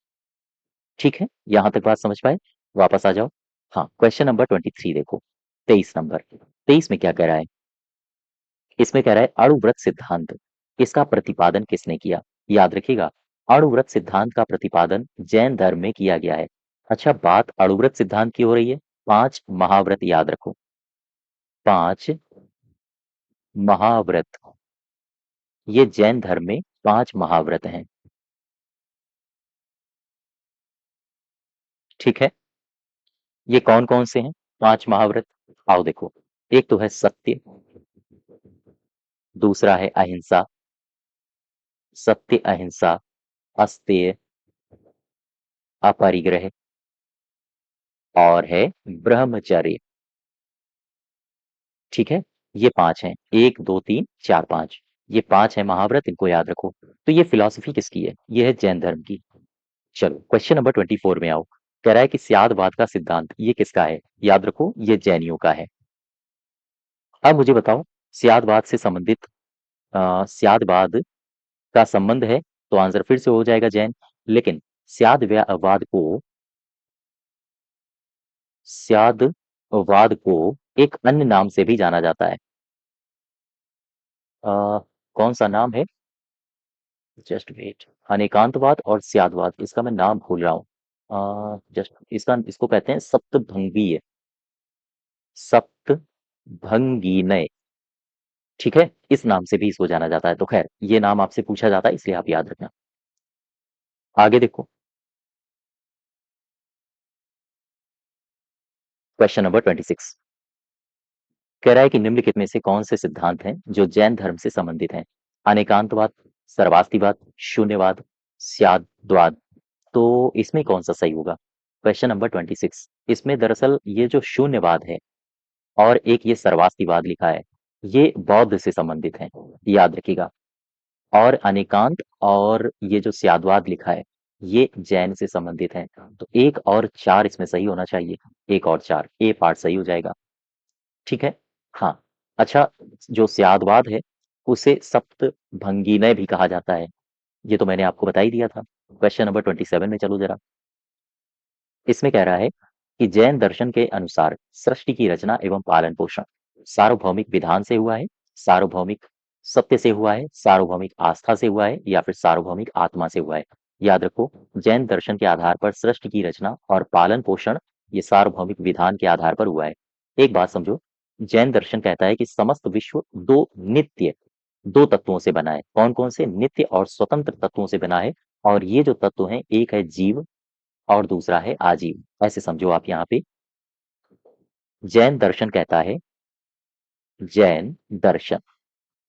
ठीक है, यहां तक बात समझ पाए? वापस आ जाओ। हाँ, क्वेश्चन नंबर 23 देखो, 23 नंबर, 23 में क्या कह रहा है? इसमें कह रहा है अणुव्रत सिद्धांत, इसका प्रतिपादन किसने किया? याद रखिएगा, अणुव्रत सिद्धांत का प्रतिपादन जैन धर्म में किया गया है। अच्छा, बात अणुव्रत सिद्धांत की हो रही है, 5 महाव्रत याद रखो, 5 महाव्रत, ये जैन धर्म में 5 महाव्रत हैं। ठीक है, ये कौन कौन से हैं 5 महाव्रत? आओ देखो, एक तो है सत्य, दूसरा है अहिंसा, सत्य अहिंसा, अस्तेय, अपरिग्रह, और है ब्रह्मचर्य। ठीक है, ये 5 हैं, 1 2 3 4 5, ये 5 है महाव्रत, इनको याद रखो। तो ये फिलॉसफी किसकी है? ये है जैन धर्म की। चलो, क्वेश्चन नंबर 24 में आओ, कह रहा है कि स्यादवाद का सिद्धांत ये किसका है? याद रखो, ये जैनियों का है। अब मुझे बताओ, स्यादवाद से संबंधित, स्यादवाद का संबंध है, तो आंसर फिर से हो जाएगा जैन। लेकिन स्यादवाद को, स्यादवाद को एक अन्य नाम से भी जाना जाता है। कौन सा नाम है? जस्ट वेट, अनेकांतवाद और स्यादवाद, इसका मैं नाम भूल रहा हूँ। जस्ट इसका, इसको कहते हैं सप्तभंगीय, सप्तभंगीनय। ठीक है, इस नाम से भी इसको जाना जाता है। तो खैर, ये नाम आपसे पूछा जाता है, इसलिए आप याद रखना। आगे देखो, क्वेश्चन नंबर 26 कह रहा है कि निम्नलिखित में से कौन से सिद्धांत हैं जो जैन धर्म से संबंधित हैं? अनेकांतवाद, सर्वास्तिवाद, शून्यवाद, स्याद्वाद। तो इसमें कौन सा सही होगा? क्वेश्चन नंबर 26, इसमें दरअसल ये जो शून्यवाद है और एक ये सर्वास्तिवाद लिखा है, ये बौद्ध से संबंधित है, याद रखिएगा। और अनेकांत और ये जो स्याद्वाद लिखा है, ये जैन से संबंधित है। तो 1 और 4 इसमें सही होना चाहिए, 1 और 4, ए पार्ट सही हो जाएगा। ठीक है, हाँ। अच्छा, जो स्यादवाद है उसे सप्तभंगीनय भी कहा जाता है, ये तो मैंने आपको बता ही दिया था। क्वेश्चन नंबर 27 में चलो जरा, इसमें कह रहा है कि जैन दर्शन के अनुसार सृष्टि की रचना एवं पालन पोषण सार्वभौमिक विधान से हुआ है, सार्वभौमिक सत्य से हुआ है, सार्वभौमिक आस्था से हुआ है, या फिर सार्वभौमिक आत्मा से हुआ है? याद रखो, जैन दर्शन के आधार पर सृष्टि की रचना और पालन पोषण ये सार्वभौमिक विधान के आधार पर हुआ है। एक बात समझो, जैन दर्शन कहता है कि समस्त विश्व दो नित्य, दो तत्वों से बना है। कौन कौन से? नित्य और स्वतंत्र तत्वों से बना है। और ये जो तत्व हैं, एक है जीव और दूसरा है आजीव। ऐसे समझो आप यहाँ पे, जैन दर्शन कहता है, जैन दर्शन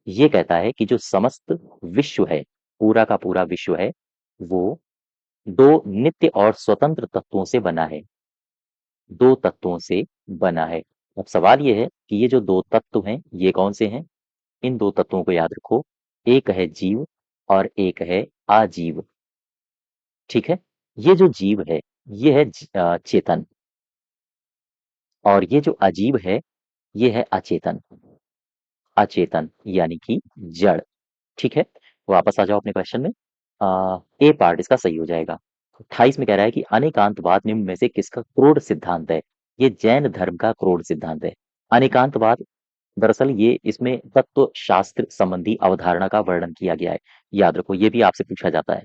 ये कहता है कि जो समस्त विश्व है, पूरा का पूरा विश्व है, वो दो नित्य और स्वतंत्र तत्वों से बना है, दो तत्वों से बना है। अब सवाल ये है कि ये जो दो तत्व हैं ये कौन से हैं? इन दो तत्वों को याद रखो, एक है जीव और एक है आजीव। ठीक है, ये जो जीव है ये है चेतन, और ये जो अजीब है ये है अचेतन। अचेतन यानी कि जड़। ठीक है, वापस आ जाओ अपने क्वेश्चन में। ए पार्ट इसका सही हो जाएगा। 28 में कह रहा है कि अनेकांतवाद निम्न में से किसका क्रोड सिद्धांत है? ये जैन धर्म का क्रोड सिद्धांत है। अनेकांतवाद, दरअसल ये इसमें तत्व शास्त्र संबंधी अवधारणा का वर्णन किया गया है। याद रखो, ये भी आपसे पूछा जाता है।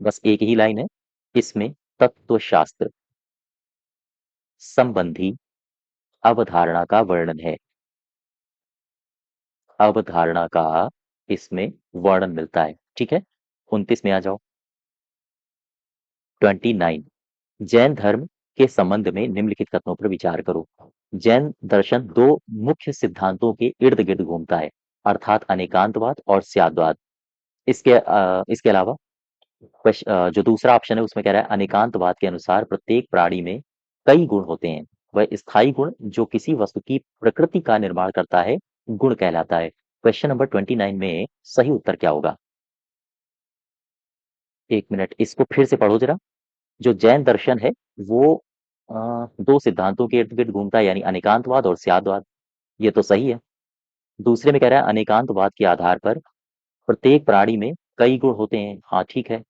बस एक ही लाइन है इसमें, तत्व शास्त्र संबंधी अवधारणा का वर्णन है। अवधारणा का इसमें वर्णन मिलता है। ठीक है, 29 में आ जाओ। 29, जैन धर्म के संबंध में निम्नलिखित कथनों पर विचार करो। जैन दर्शन दो मुख्य सिद्धांतों के इर्द गिर्द घूमता है, अर्थात अनेकांतवाद और स्याद्वाद। इसके अलावा जो दूसरा ऑप्शन है उसमें कह रहा है अनेकांतवाद के अनुसार प्रत्येक प्राणी में कई गुण होते हैं, वह स्थायी गुण जो किसी वस्तु की प्रकृति का निर्माण करता है गुण कहलाता है। क्वेश्चन नंबर 29 में सही उत्तर क्या होगा? एक मिनट, इसको फिर से पढ़ो जरा। जो जैन दर्शन है वो दो सिद्धांतों के इर्द गिर्द घूमता है, यानी अनेकांतवाद और स्याद्वाद। ये तो सही है। दूसरे में कह रहा है अनेकांतवाद के आधार पर प्रत्येक प्राणी में कई गुण होते हैं। हाँ ठीक है,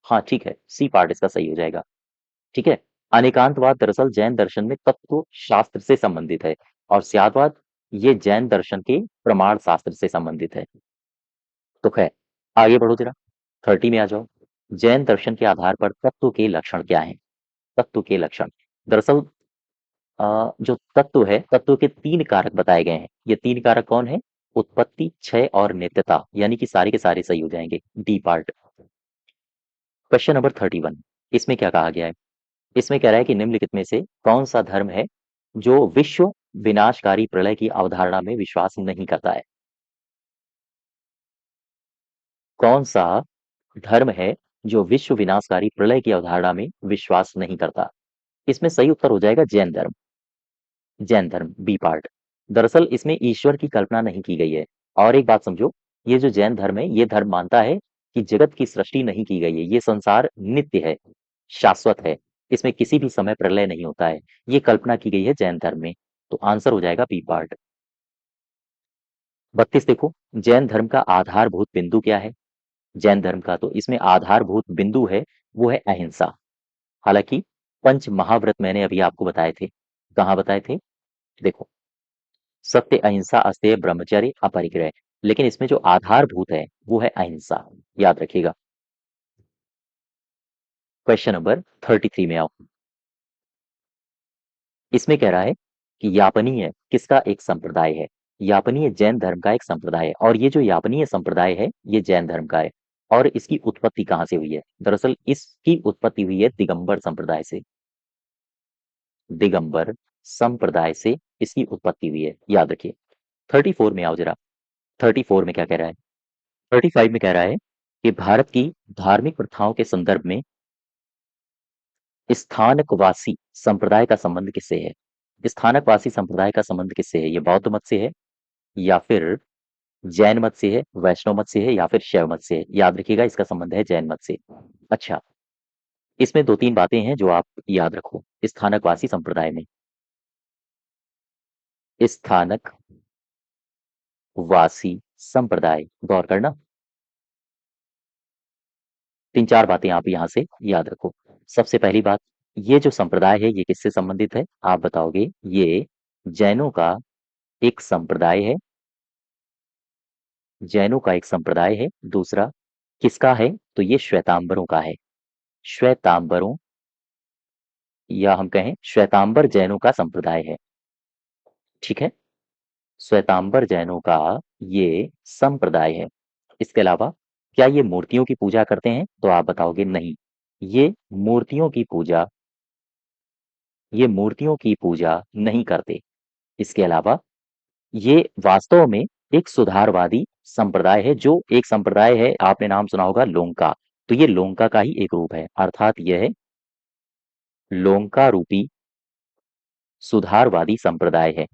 हाँ ठीक है, सी पार्ट इसका सही हो जाएगा। ठीक है, अनेकांतवाद दरअसल जैन दर्शन में तत्व शास्त्र से संबंधित है, और स्याद्वाद ये जैन दर्शन के प्रमाण शास्त्र से संबंधित है। तो खैर, आगे बढ़ो जरा, 30 में आ जाओ। जैन दर्शन के आधार पर तत्व के लक्षण क्या हैं? तत्व के लक्षण, दरअसल जो तत्व है, तत्व के तीन कारक बताए गए हैं। ये तीन कारक कौन है? उत्पत्ति, क्षय और नित्यता, यानी कि सारे के सारे सही हो जाएंगे, डी पार्ट। क्वेश्चन नंबर 31, इसमें क्या कहा गया है? इसमें कह रहा है कि निम्नलिखित में से कौन सा धर्म है जो विश्व विनाशकारी प्रलय की अवधारणा में विश्वास नहीं करता है? कौन सा धर्म है जो विश्व विनाशकारी प्रलय की अवधारणा में विश्वास नहीं करता? इसमें सही उत्तर हो जाएगा जैन धर्म। जैन धर्म, बी पार्ट। दरअसल इसमें ईश्वर की कल्पना नहीं की गई है। और एक बात समझो, ये जो जैन धर्म है ये धर्म मानता है कि जगत की सृष्टि नहीं की गई है, ये संसार नित्य है, शाश्वत है, इसमें किसी भी समय प्रलय नहीं होता है, ये कल्पना की गई है जैन धर्म में। तो आंसर हो जाएगा बी पार्ट। 32 देखो, जैन धर्म का आधारभूत बिंदु क्या है? जैन धर्म का तो इसमें आधारभूत बिंदु है वो है अहिंसा। हालांकि पंच महाव्रत मैंने अभी आपको बताए थे। कहाँ बताए थे? देखो, सत्य, अहिंसा, अस्तेय, ब्रह्मचर्य, अपरिग्रह। लेकिन इसमें जो आधारभूत है वो है अहिंसा, याद रखिएगा। क्वेश्चन नंबर 33 में आओ। इसमें कह रहा है कि यापनीय किसका एक संप्रदाय है? यापनीय जैन धर्म का एक संप्रदाय है, और ये जो यापनीय संप्रदाय है ये जैन धर्म का है। और इसकी उत्पत्ति कहाँ से हुई है? दरअसल इसकी उत्पत्ति हुई है दिगंबर संप्रदाय से। दिगंबर संप्रदाय से इसकी उत्पत्ति हुई है, याद रखिए। 34 में आओ जरा। 34 में क्या कह रहा है? 35 में कह रहा है कि भारत की धार्मिक प्रथाओं के संदर्भ में स्थानकवासी संप्रदाय का संबंध किससे है? स्थानकवासी संप्रदाय का संबंध किससे है? ये बौद्ध मत से है, या फिर जैन मत से है, वैष्णव मत से है, या फिर शैव मत से है? याद रखिएगा, इसका संबंध है जैन मत से। अच्छा, इसमें दो तीन बातें हैं जो आप याद रखो स्थानकवासी संप्रदाय में। स्थानक वासी संप्रदाय, गौर करना, तीन चार बातें आप यहां से याद रखो। सबसे पहली बात, ये जो संप्रदाय है ये किससे संबंधित है? आप बताओगे ये जैनों का एक संप्रदाय है। जैनों का एक संप्रदाय है। दूसरा किसका है? तो ये श्वेतांबरों का है। श्वेतांबरों, या हम कहें श्वेतांबर जैनों का संप्रदाय है। ठीक है, श्वेतांबर जैनों का ये संप्रदाय है। इसके अलावा क्या ये मूर्तियों की पूजा करते हैं? तो आप बताओगे नहीं, ये मूर्तियों की पूजा, ये मूर्तियों की पूजा नहीं करते। इसके अलावा ये वास्तव में एक सुधारवादी संप्रदाय है। जो एक संप्रदाय है, आपने नाम सुना होगा लोंका, तो ये लोंका का ही एक रूप है, अर्थात यह लोंका रूपी सुधारवादी संप्रदाय है।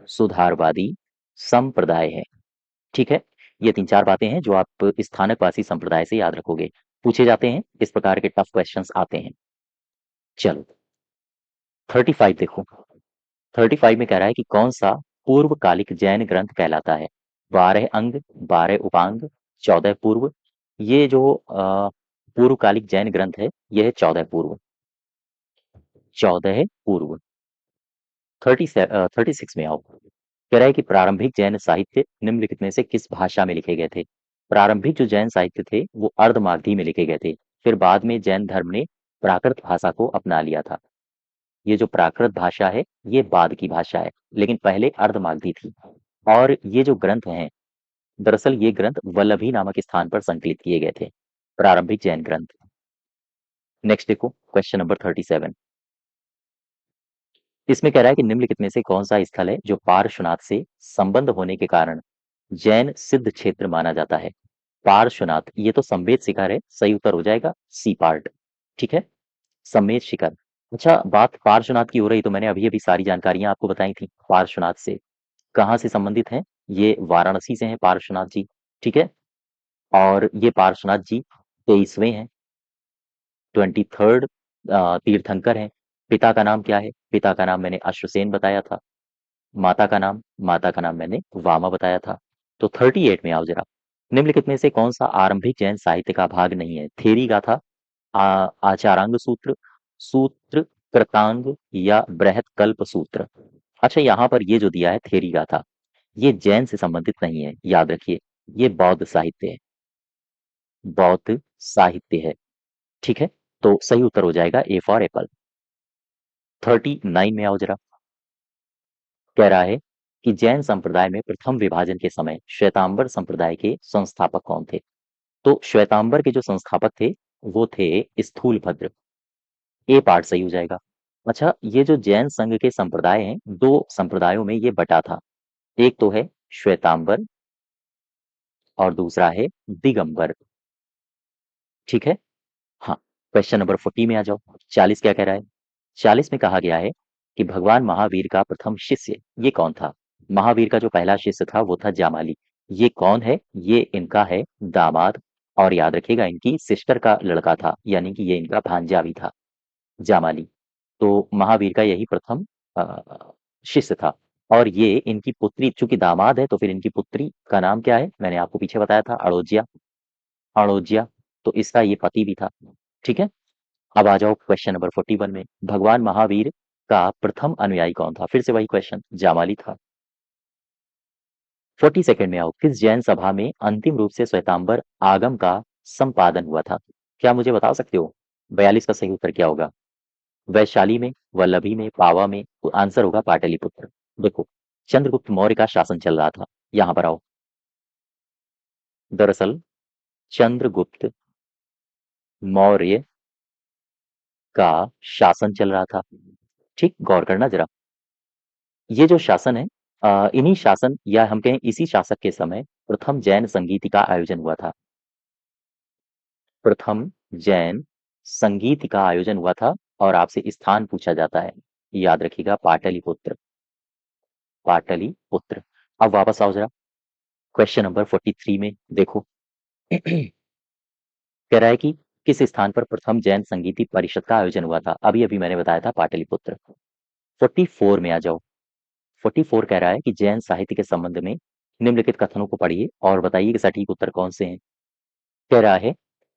सुधारवादी संप्रदाय है। ठीक है, ये 3-4 बातें हैं जो आप स्थानकवासी संप्रदाय से याद रखोगे। पूछे जाते हैं, इस प्रकार के टफ क्वेश्चंस आते हैं। चलो 35 देखो। 35 में कह रहा है कि कौन सा पूर्वकालिक जैन ग्रंथ कहलाता है? 12 अंग, 12 उपांग, 14 पूर्व। ये जो पूर्वकालिक जैन ग्रंथ है, यह है 14 पूर्व। 14 पूर्व। 36 में आओ। कह रहा है कि प्रारंभिक जैन साहित्य निम्नलिखित में से किस भाषा में लिखे गए थे? प्रारंभिक जो जैन साहित्य थे वो अर्धमागधी में लिखे गए थे। फिर बाद में जैन धर्म ने प्राकृत भाषा को अपना लिया था। ये जो प्राकृत भाषा है ये बाद की भाषा है, लेकिन पहले अर्धमागधी थी। और ये जो ग्रंथ हैं, दरअसल ये ग्रंथ वल्लभी नामक स्थान पर संकलित किए गए थे, प्रारंभिक जैन ग्रंथ। नेक्स्ट देखो क्वेश्चन नंबर 37। इसमें कह रहा है कि निम्नलिखित में से कौन सा स्थल है जो पार्श्वनाथ से संबंध होने के कारण जैन सिद्ध क्षेत्र माना जाता है? पार्श्वनाथ, ये तो संवेद शिखर है, सही उत्तर हो जाएगा सी पार्ट। ठीक है, संवेद शिखर। अच्छा, बात पार्श्वनाथ की हो रही तो मैंने अभी अभी सारी जानकारियां आपको बताई थी पार्श्वनाथ से। कहाँ से संबंधित हैं? ये वाराणसी से हैं पार्श्वनाथ जी। ठीक है, और ये पार्श्वनाथ जी 23वें हैं, 23rd तीर्थंकर हैं। पिता का नाम क्या है? पिता का नाम मैंने अश्वसेन बताया था। माता का नाम मैंने वामा बताया था। तो 38 में आओ जरा। निम्नलिखित में से कौन सा आरंभिक जैन साहित्य का भाग नहीं है? थेरी गाथा, आचारांग सूत्र, सूत्र कृतांग या बृहत कल्प सूत्र। अच्छा, यहाँ पर ये जो दिया है थेरी गाथा, ये जैन से संबंधित नहीं है, याद रखिए। ये बौद्ध साहित्य है, बौद्ध साहित्य है। ठीक है, तो सही उत्तर हो जाएगा ए फॉर एप्पल। 39 में आओ जरा। कह रहा है कि जैन संप्रदाय में प्रथम विभाजन के समय श्वेतांबर संप्रदाय के संस्थापक कौन थे? तो श्वेतांबर के जो संस्थापक थे वो थे स्थूलभद्र। ए पार्ट सही हो जाएगा। अच्छा, ये जो जैन संघ के संप्रदाय हैं, दो संप्रदायों में ये बटा था। एक तो है श्वेतांबर और दूसरा है दिगंबर। ठीक है, हाँ। क्वेश्चन नंबर 40 में आ जाओ। 40 क्या कह रहा है? 40 में कहा गया है कि भगवान महावीर का प्रथम शिष्य ये कौन था? महावीर का जो पहला शिष्य था वो था जामाली। ये कौन है? ये इनका है दामाद। और याद रखिएगा इनकी सिस्टर का लड़का था, यानी कि ये इनका भांजा भी था, जामाली। तो महावीर का यही प्रथम शिष्य था। और ये इनकी पुत्री, चूंकि दामाद है तो फिर इनकी पुत्री का नाम क्या है? मैंने आपको पीछे बताया था, अड़ोजिया। अड़ोजिया, तो इसका ये पति भी था। ठीक है, अब आ जाओ क्वेश्चन नंबर 41 में। भगवान महावीर का प्रथम अनुयायी कौन था? फिर से वही क्वेश्चन, जामाली था। 42 में आओ। किस जैन सभा में अंतिम रूप से श्वेतांबर आगम का संपादन हुआ था? क्या मुझे बता सकते हो? 42 का सही उत्तर क्या होगा? वैशाली में, वल्लभी में, पावा में? तो आंसर होगा पाटलिपुत्र। देखो, चंद्रगुप्त मौर्य का शासन चल रहा था। यहां पर आओ। दरअसल चंद्रगुप्त मौर्य का शासन चल रहा था। ठीक, गौर करना जरा। ये जो शासन है, इन्हीं शासन या हम कहें इसी शासक के समय प्रथम जैन संगीति का आयोजन हुआ था। प्रथम जैन संगीत का आयोजन हुआ था। और आपसे स्थान पूछा जाता है, याद रखिएगा पाटलिपुत्र। पाटलिपुत्र। अब वापस आओ जरा क्वेश्चन नंबर 43 में। देखो कह रहा है कि किस स्थान पर प्रथम जैन संगीति परिषद का आयोजन हुआ था? अभी अभी मैंने बताया था पाटलिपुत्र। 44 में आ जाओ। 44 कह रहा है कि जैन साहित्य के संबंध में निम्नलिखित कथनों को पढ़िए और बताइए कि सटीक उत्तर कौन से हैं। कह रहा है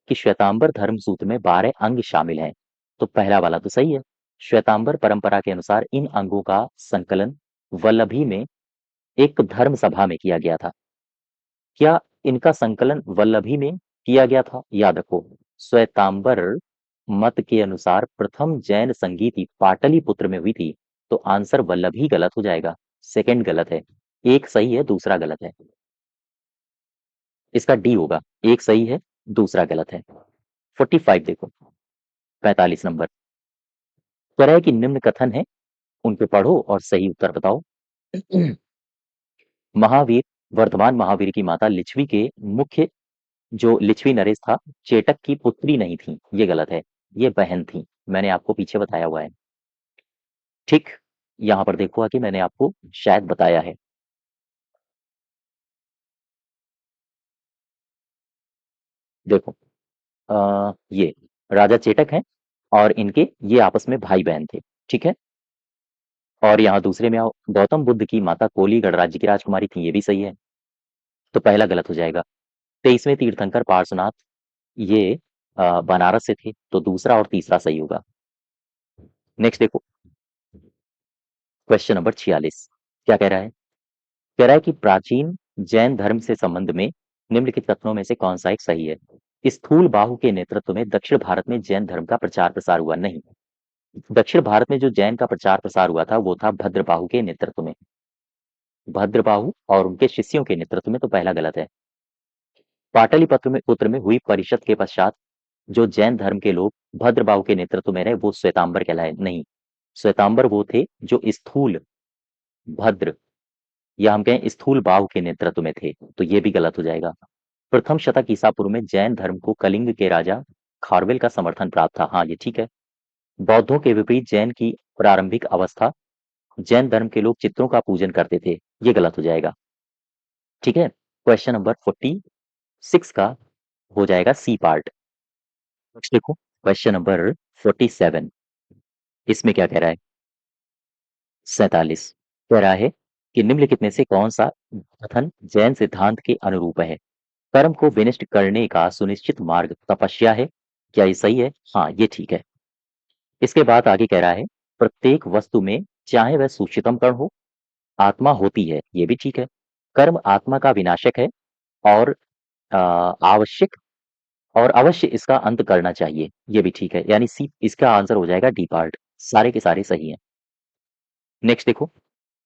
कि श्वेतांबर धर्म सूत्र में 12 अंग शामिल हैं। तो पहला वाला तो सही है। श्वेतांबर परंपरा के अनुसार इन अंगों का संकलन वल्लभी में एक धर्म सभा में किया गया था। क्या इनका संकलन वल्लभी में किया गया था? याद रखो, श्वेतांबर मत के अनुसार प्रथम जैन संगीति पाटलिपुत्र में हुई थी। तो आंसर वल्लभी गलत हो जाएगा, सेकंड गलत है। एक सही है, दूसरा गलत है। इसका डी होगा, एक सही है, दूसरा गलत है। 45 देखो, 45 नंबर। कह रहा है कि निम्न कथन है, उनपे पढ़ो और सही उत्तर बताओ। महावीर, वर्धमान महावीर की माता लिच्छवी के मुख्य जो लिच्छवी नरेश था, चेटक की पुत्री नहीं थी, ये गलत है, ये बहन थी। मैंने आपको पीछे बताया हुआ है। ठीक, यहाँ पर देखो कि मैंने आपको शायद बताया है। देखो ये राजा चेटक हैं और इनके ये आपस में भाई-बहन थे, ठीक है? और यहाँ दूसरे में आओ, गौतम बुद्ध की माता कोली गणराज्य की राजकुमारी थी, ये भी सही है। तो पहला गलत हो जाएगा। 23वें तीर्थंकर पार्श्वनाथ ये बनारस से थे, तो दूसरा और तीसरा सही होगा। नेक्स्ट देखो, क्वेश्चन नंबर 46 क्या कह रहा है? कह रहा है कि प्राचीन जैन धर्म से संबंध में निम्नलिखित कथनों में से कौन सा एक सही है? स्थूल बाहु के नेतृत्व में दक्षिण भारत में जैन धर्म का प्रचार प्रसार हुआ नहीं। दक्षिण भारत में जो जैन का प्रचार प्रसार हुआ था वो था भद्रबाहु के नेतृत्व में। भद्रबाहु और उनके शिष्यों के नेतृत्व में, तो पहला गलत है। पाटलिपुत्र में पुत्र में हुई परिषद के पश्चात जो जैन धर्म के लोग भद्रबाहु के नेतृत्व में रहे वो श्वेतांबर कहलाए नहीं। श्वेतांबर वो थे जो स्थूल भद्र या हम कहें स्थूल बाहु के नेतृत्व में थे, तो ये भी गलत हो जाएगा। प्रथम शतक ईसा पूर्व में जैन धर्म को कलिंग के राजा खारवेल का समर्थन प्राप्त था, हाँ ये ठीक है। बौद्धों के विपरीत जैन की प्रारंभिक अवस्था जैन धर्म के लोग चित्रों का पूजन करते थे, ये गलत हो जाएगा। ठीक है, क्वेश्चन नंबर 46 का हो जाएगा सी पार्ट। नेक्स्ट देखो, क्वेश्चन नंबर 47 इसमें क्या कह रहा है? 47 कह रहा है कि निम्नलिखित में से कौन सा कथन जैन सिद्धांत के अनुरूप है? कर्म को विनिष्ट करने का सुनिश्चित मार्ग तपस्या है। क्या ये सही है? हाँ ये ठीक है। इसके बाद आगे कह रहा है प्रत्येक वस्तु में चाहे वह सूक्ष्मतम कण हो आत्मा होती है, ये भी ठीक है। कर्म आत्मा का विनाशक है और आवश्यक और अवश्य इसका अंत करना चाहिए, ये भी ठीक है। यानी सी इसका आंसर हो जाएगा डी पार्ट, सारे के सारे सही हैं। नेक्स्ट देखो,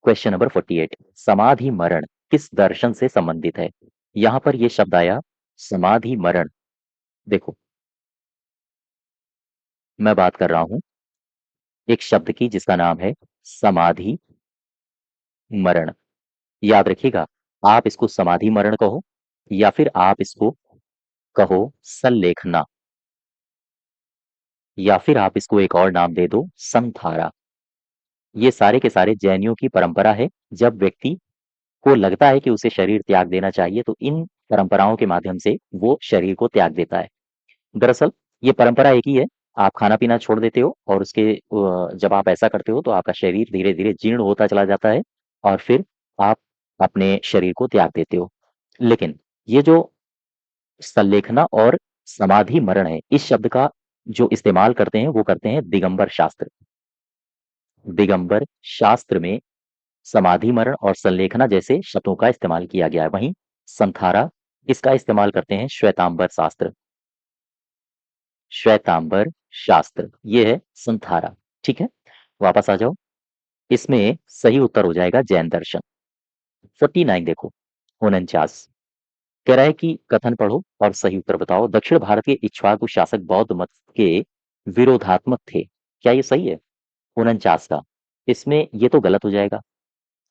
क्वेश्चन नंबर 48 समाधि मरण किस दर्शन से संबंधित है? यहां पर ये शब्द आया समाधि मरण। देखो, मैं बात कर रहा हूं एक शब्द की जिसका नाम है समाधि मरण। याद रखिएगा, आप इसको समाधि मरण कहो या फिर आप इसको कहो संलेखना या फिर आप इसको एक और नाम दे दो संधारा। ये सारे के सारे जैनियों की परंपरा है। जब व्यक्ति को लगता है कि उसे शरीर त्याग देना चाहिए तो इन परंपराओं के माध्यम से वो शरीर को त्याग देता है। दरअसल ये परंपरा एक ही है, आप खाना पीना छोड़ देते हो और उसके जब आप ऐसा करते हो तो आपका शरीर धीरे धीरे जीर्ण होता चला जाता है और फिर आप अपने शरीर को त्याग देते हो। लेकिन ये जो संलेखना और समाधि मरण है, इस शब्द का जो इस्तेमाल करते हैं वो करते हैं दिगंबर शास्त्र। दिगंबर शास्त्र में समाधि मरण और संलेखना जैसे शब्दों का इस्तेमाल किया गया है। वहीं संथारा इसका इस्तेमाल करते हैं श्वेतांबर शास्त्र। श्वेतांबर शास्त्र ये है संथारा। ठीक है, वापस आ जाओ। इसमें सही उत्तर हो जाएगा जैन दर्शन। 49 देखो, 49 कह रहा है कि कथन पढ़ो और सही उत्तर बताओ। दक्षिण भारत के इक्ष्वाकु शासक बौद्ध मत के विरोधात्मक थे, क्या ये सही है? 49 का इसमें ये तो गलत हो जाएगा।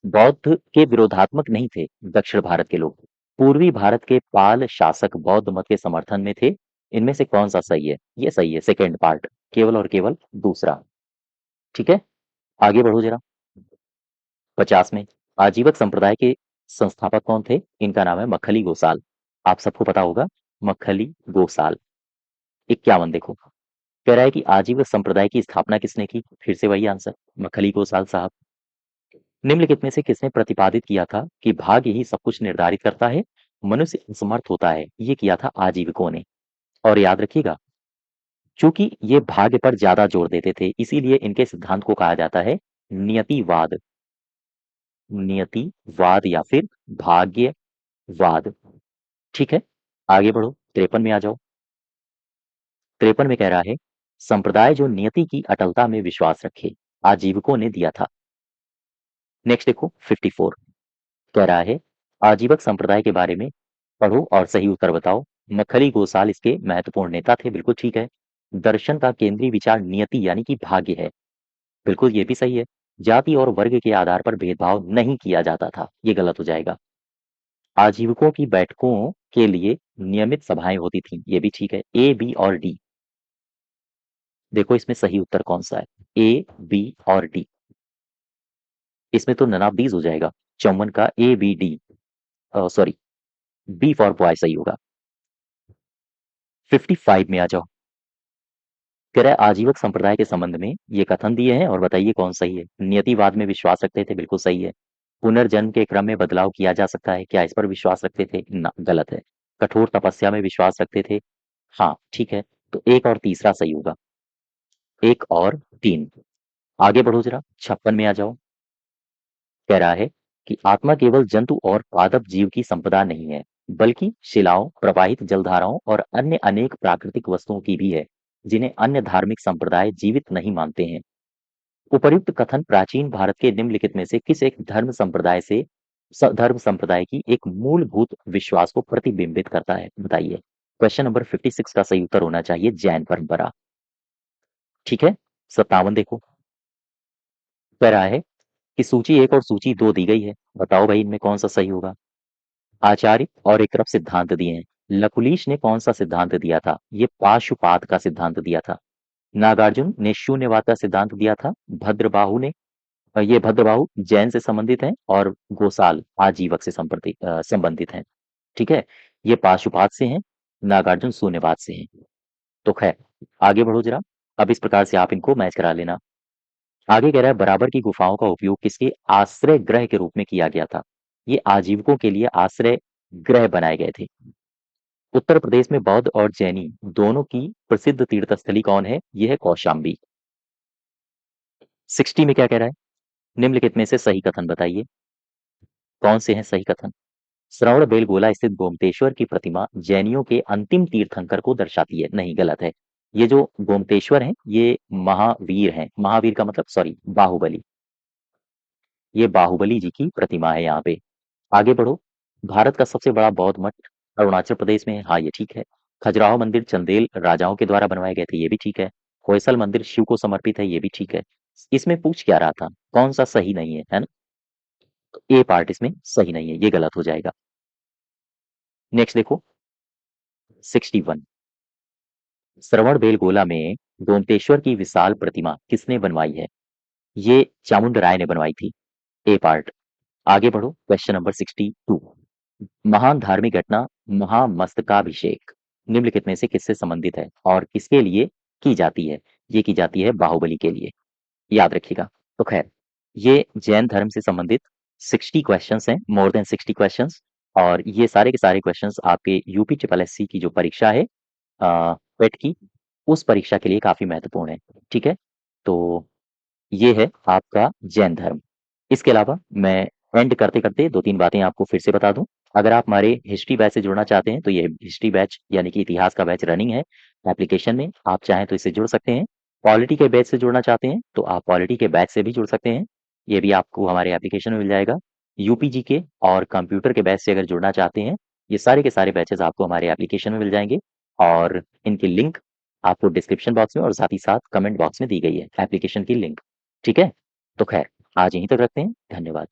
बौद्ध के विरोधात्मक नहीं थे दक्षिण भारत के लोग, पूर्वी भारत के पाल शासक बौद्ध मत के समर्थन में थे। इनमें से कौन सा सही है? ये सही है, सेकंड पार्ट, केवल और केवल दूसरा। ठीक है, आगे बढ़ो जरा। 50 में आजीवक संप्रदाय के संस्थापक कौन थे? इनका नाम है मक्खली गोसाल। आप सबको पता होगा मक्खली गोसाल। 51 देखो, कह रहा है कि आजीवक संप्रदाय की स्थापना किसने की? फिर से वही आंसर, मक्खली गोसाल साहब। निम्नलिखित में से किसने प्रतिपादित किया था कि भाग्य ही सब कुछ निर्धारित करता है, मनुष्य असमर्थ होता है? ये किया था आजीविकों ने। और याद रखिएगा, चूंकि ये भाग्य पर ज्यादा जोर देते थे इसीलिए इनके सिद्धांत को कहा जाता है नियतिवाद। नियतिवाद या फिर भाग्यवाद। ठीक है, आगे बढ़ो। 53 में आ जाओ। 53 में कह रहा है संप्रदाय जो नियति की अटलता में विश्वास रखे, आजीविकों ने दिया था। नेक्स्ट देखो, 54 कह रहा है आजीवक संप्रदाय के बारे में पढ़ो और सही उत्तर बताओ। मक्खली गोसाल इसके महत्वपूर्ण नेता थे, बिल्कुल ठीक है। दर्शन का केंद्रीय विचार नियति यानी कि भाग्य है, बिल्कुल ये भी सही है। जाति और वर्ग के आधार पर भेदभाव नहीं किया जाता था, ये गलत हो जाएगा। आजीविकों की बैठकों के लिए नियमित सभाएं होती थी, ये भी ठीक है। ए बी और डी, देखो इसमें सही उत्तर कौन सा है? ए बी और डी। इसमें तो नन ऑफ दीज हो जाएगा। 54 का ABD, sorry, B for boy सही होगा। 55 में आ जाओ। कह रहा है आजीवक संप्रदाय के संबंध में ये कथन दिए हैं और बताइए कौन सही है। नियतिवाद में विश्वास रखते थे, बिल्कुल सही है। पुनर्जन्म के क्रम में बदलाव किया जा सकता है, क्या इस पर विश्वास रखते थे? ना, गलत है। कठोर तपस्या में विश्वास रखते थे, हाँ ठीक है। तो एक और तीसरा सही होगा, एक और तीन। आगे बढ़ो जरा, 56 में आ जाओ। कह रहा है कि आत्मा केवल जंतु और पादप जीव की संपदा नहीं है, बल्कि शिलाओं, प्रवाहित जलधाराओं और अन्य अनेक प्राकृतिक वस्तुओं की भी है, जिन्हें अन्य धार्मिक संप्रदाय जीवित नहीं मानते हैं। उपर्युक्त कथन प्राचीन भारत के निम्नलिखित में से किस एक धर्म संप्रदाय की एक मूलभूत विश्वास को प्रतिबिंबित करता है? बताइए। क्वेश्चन नंबर 56 का सही उत्तर होना चाहिए जैन परंपरा। ठीक है, 57 देखो। कह रहा है कि सूची 1 और सूची 2 दी गई है, बताओ भाई इनमें कौन सा सही होगा। आचार्य और एक तरफ सिद्धांत दिए हैं। लकुलीश ने कौन सा सिद्धांत दिया था? ये पाशुपात का सिद्धांत दिया था। नागार्जुन ने शून्यवाद का सिद्धांत दिया था। भद्रबाहु ने, ये भद्रबाहु जैन से संबंधित हैं और गोसाल आजीवक से संबंधित हैं। ठीक है, ये पाशुपात से हैं, नागार्जुन शून्यवाद से हैं। तो खैर, आगे बढ़ो जरा। अब इस प्रकार से आप इनको मैच करा लेना। आगे कह रहा है बराबर की गुफाओं का उपयोग किसके आश्रय ग्रह के रूप में किया गया था? ये आजीविकों के लिए आश्रय ग्रह बनाए गए थे। उत्तर प्रदेश में बौद्ध और जैनी दोनों की प्रसिद्ध तीर्थस्थली कौन है? यह है कौशाम्बी। 60 में क्या कह रहा है? निम्नलिखित में से सही कथन बताइए, कौन से हैं सही कथन? श्रवण बेलगोला स्थित गोमतेश्वर की प्रतिमा जैनियों के अंतिम तीर्थंकर को दर्शाती है। नहीं, गलत है। ये जो गोमतेश्वर हैं ये महावीर हैं। महावीर का मतलब, सॉरी, बाहुबली। ये बाहुबली जी की प्रतिमा है यहाँ पे। आगे बढ़ो। भारत का सबसे बड़ा बौद्ध मठ अरुणाचल प्रदेश में है, हाँ ये ठीक है। खजुराहो मंदिर चंदेल राजाओं के द्वारा बनवाए गए थे, ये भी ठीक है। होयसल मंदिर शिव को समर्पित है, ये भी ठीक है। इसमें पूछ क्या रहा था, कौन सा सही नहीं है ना? तो ए पार्ट इसमें सही नहीं है, ये गलत हो जाएगा। नेक्स्ट देखो, 61। श्रवण बेलगोला में गोमतेश्वर की विशाल प्रतिमा किसने बनवाई है? ये चामुंड राय ने बनवाई थी, ए पार्ट। आगे बढ़ो, क्वेश्चन नंबर 62। महान धार्मिक घटना महामस्तकाभिषेक निम्नलिखित में से किससे संबंधित है और किसके लिए की जाती है? ये की जाती है बाहुबली के लिए, याद रखिएगा। तो खैर, ये जैन धर्म से संबंधित 60 क्वेश्चंस हैं, मोर देन 60 क्वेश्चंस। और ये सारे के सारे क्वेश्चंस आपके यूपी ट्रिपल एस सी की जो परीक्षा है पेट की, उस परीक्षा के लिए काफी महत्वपूर्ण है। ठीक है, तो ये है आपका जैन धर्म। इसके अलावा मैं एंड करते करते दो तीन बातें आपको फिर से बता दूं। अगर आप हमारे हिस्ट्री बैच से जुड़ना चाहते हैं तो ये हिस्ट्री बैच यानी कि इतिहास का बैच रनिंग है एप्लीकेशन में, आप चाहें तो इससे जुड़ सकते हैं। पॉलिटी के बैच से जुड़ना चाहते हैं तो आप पॉलिटी के बैच से भी जुड़ सकते हैं, ये भी आपको हमारे एप्लीकेशन में मिल जाएगा। यूपीजी के और कंप्यूटर के बैच से अगर जुड़ना चाहते हैं, ये सारे के सारे बैचेस आपको हमारे एप्लीकेशन में मिल जाएंगे और इनकी लिंक आपको डिस्क्रिप्शन बॉक्स में और साथ ही साथ कमेंट बॉक्स में दी गई है एप्लीकेशन की लिंक। ठीक है, तो खैर आज यहीं तक रखते हैं, धन्यवाद।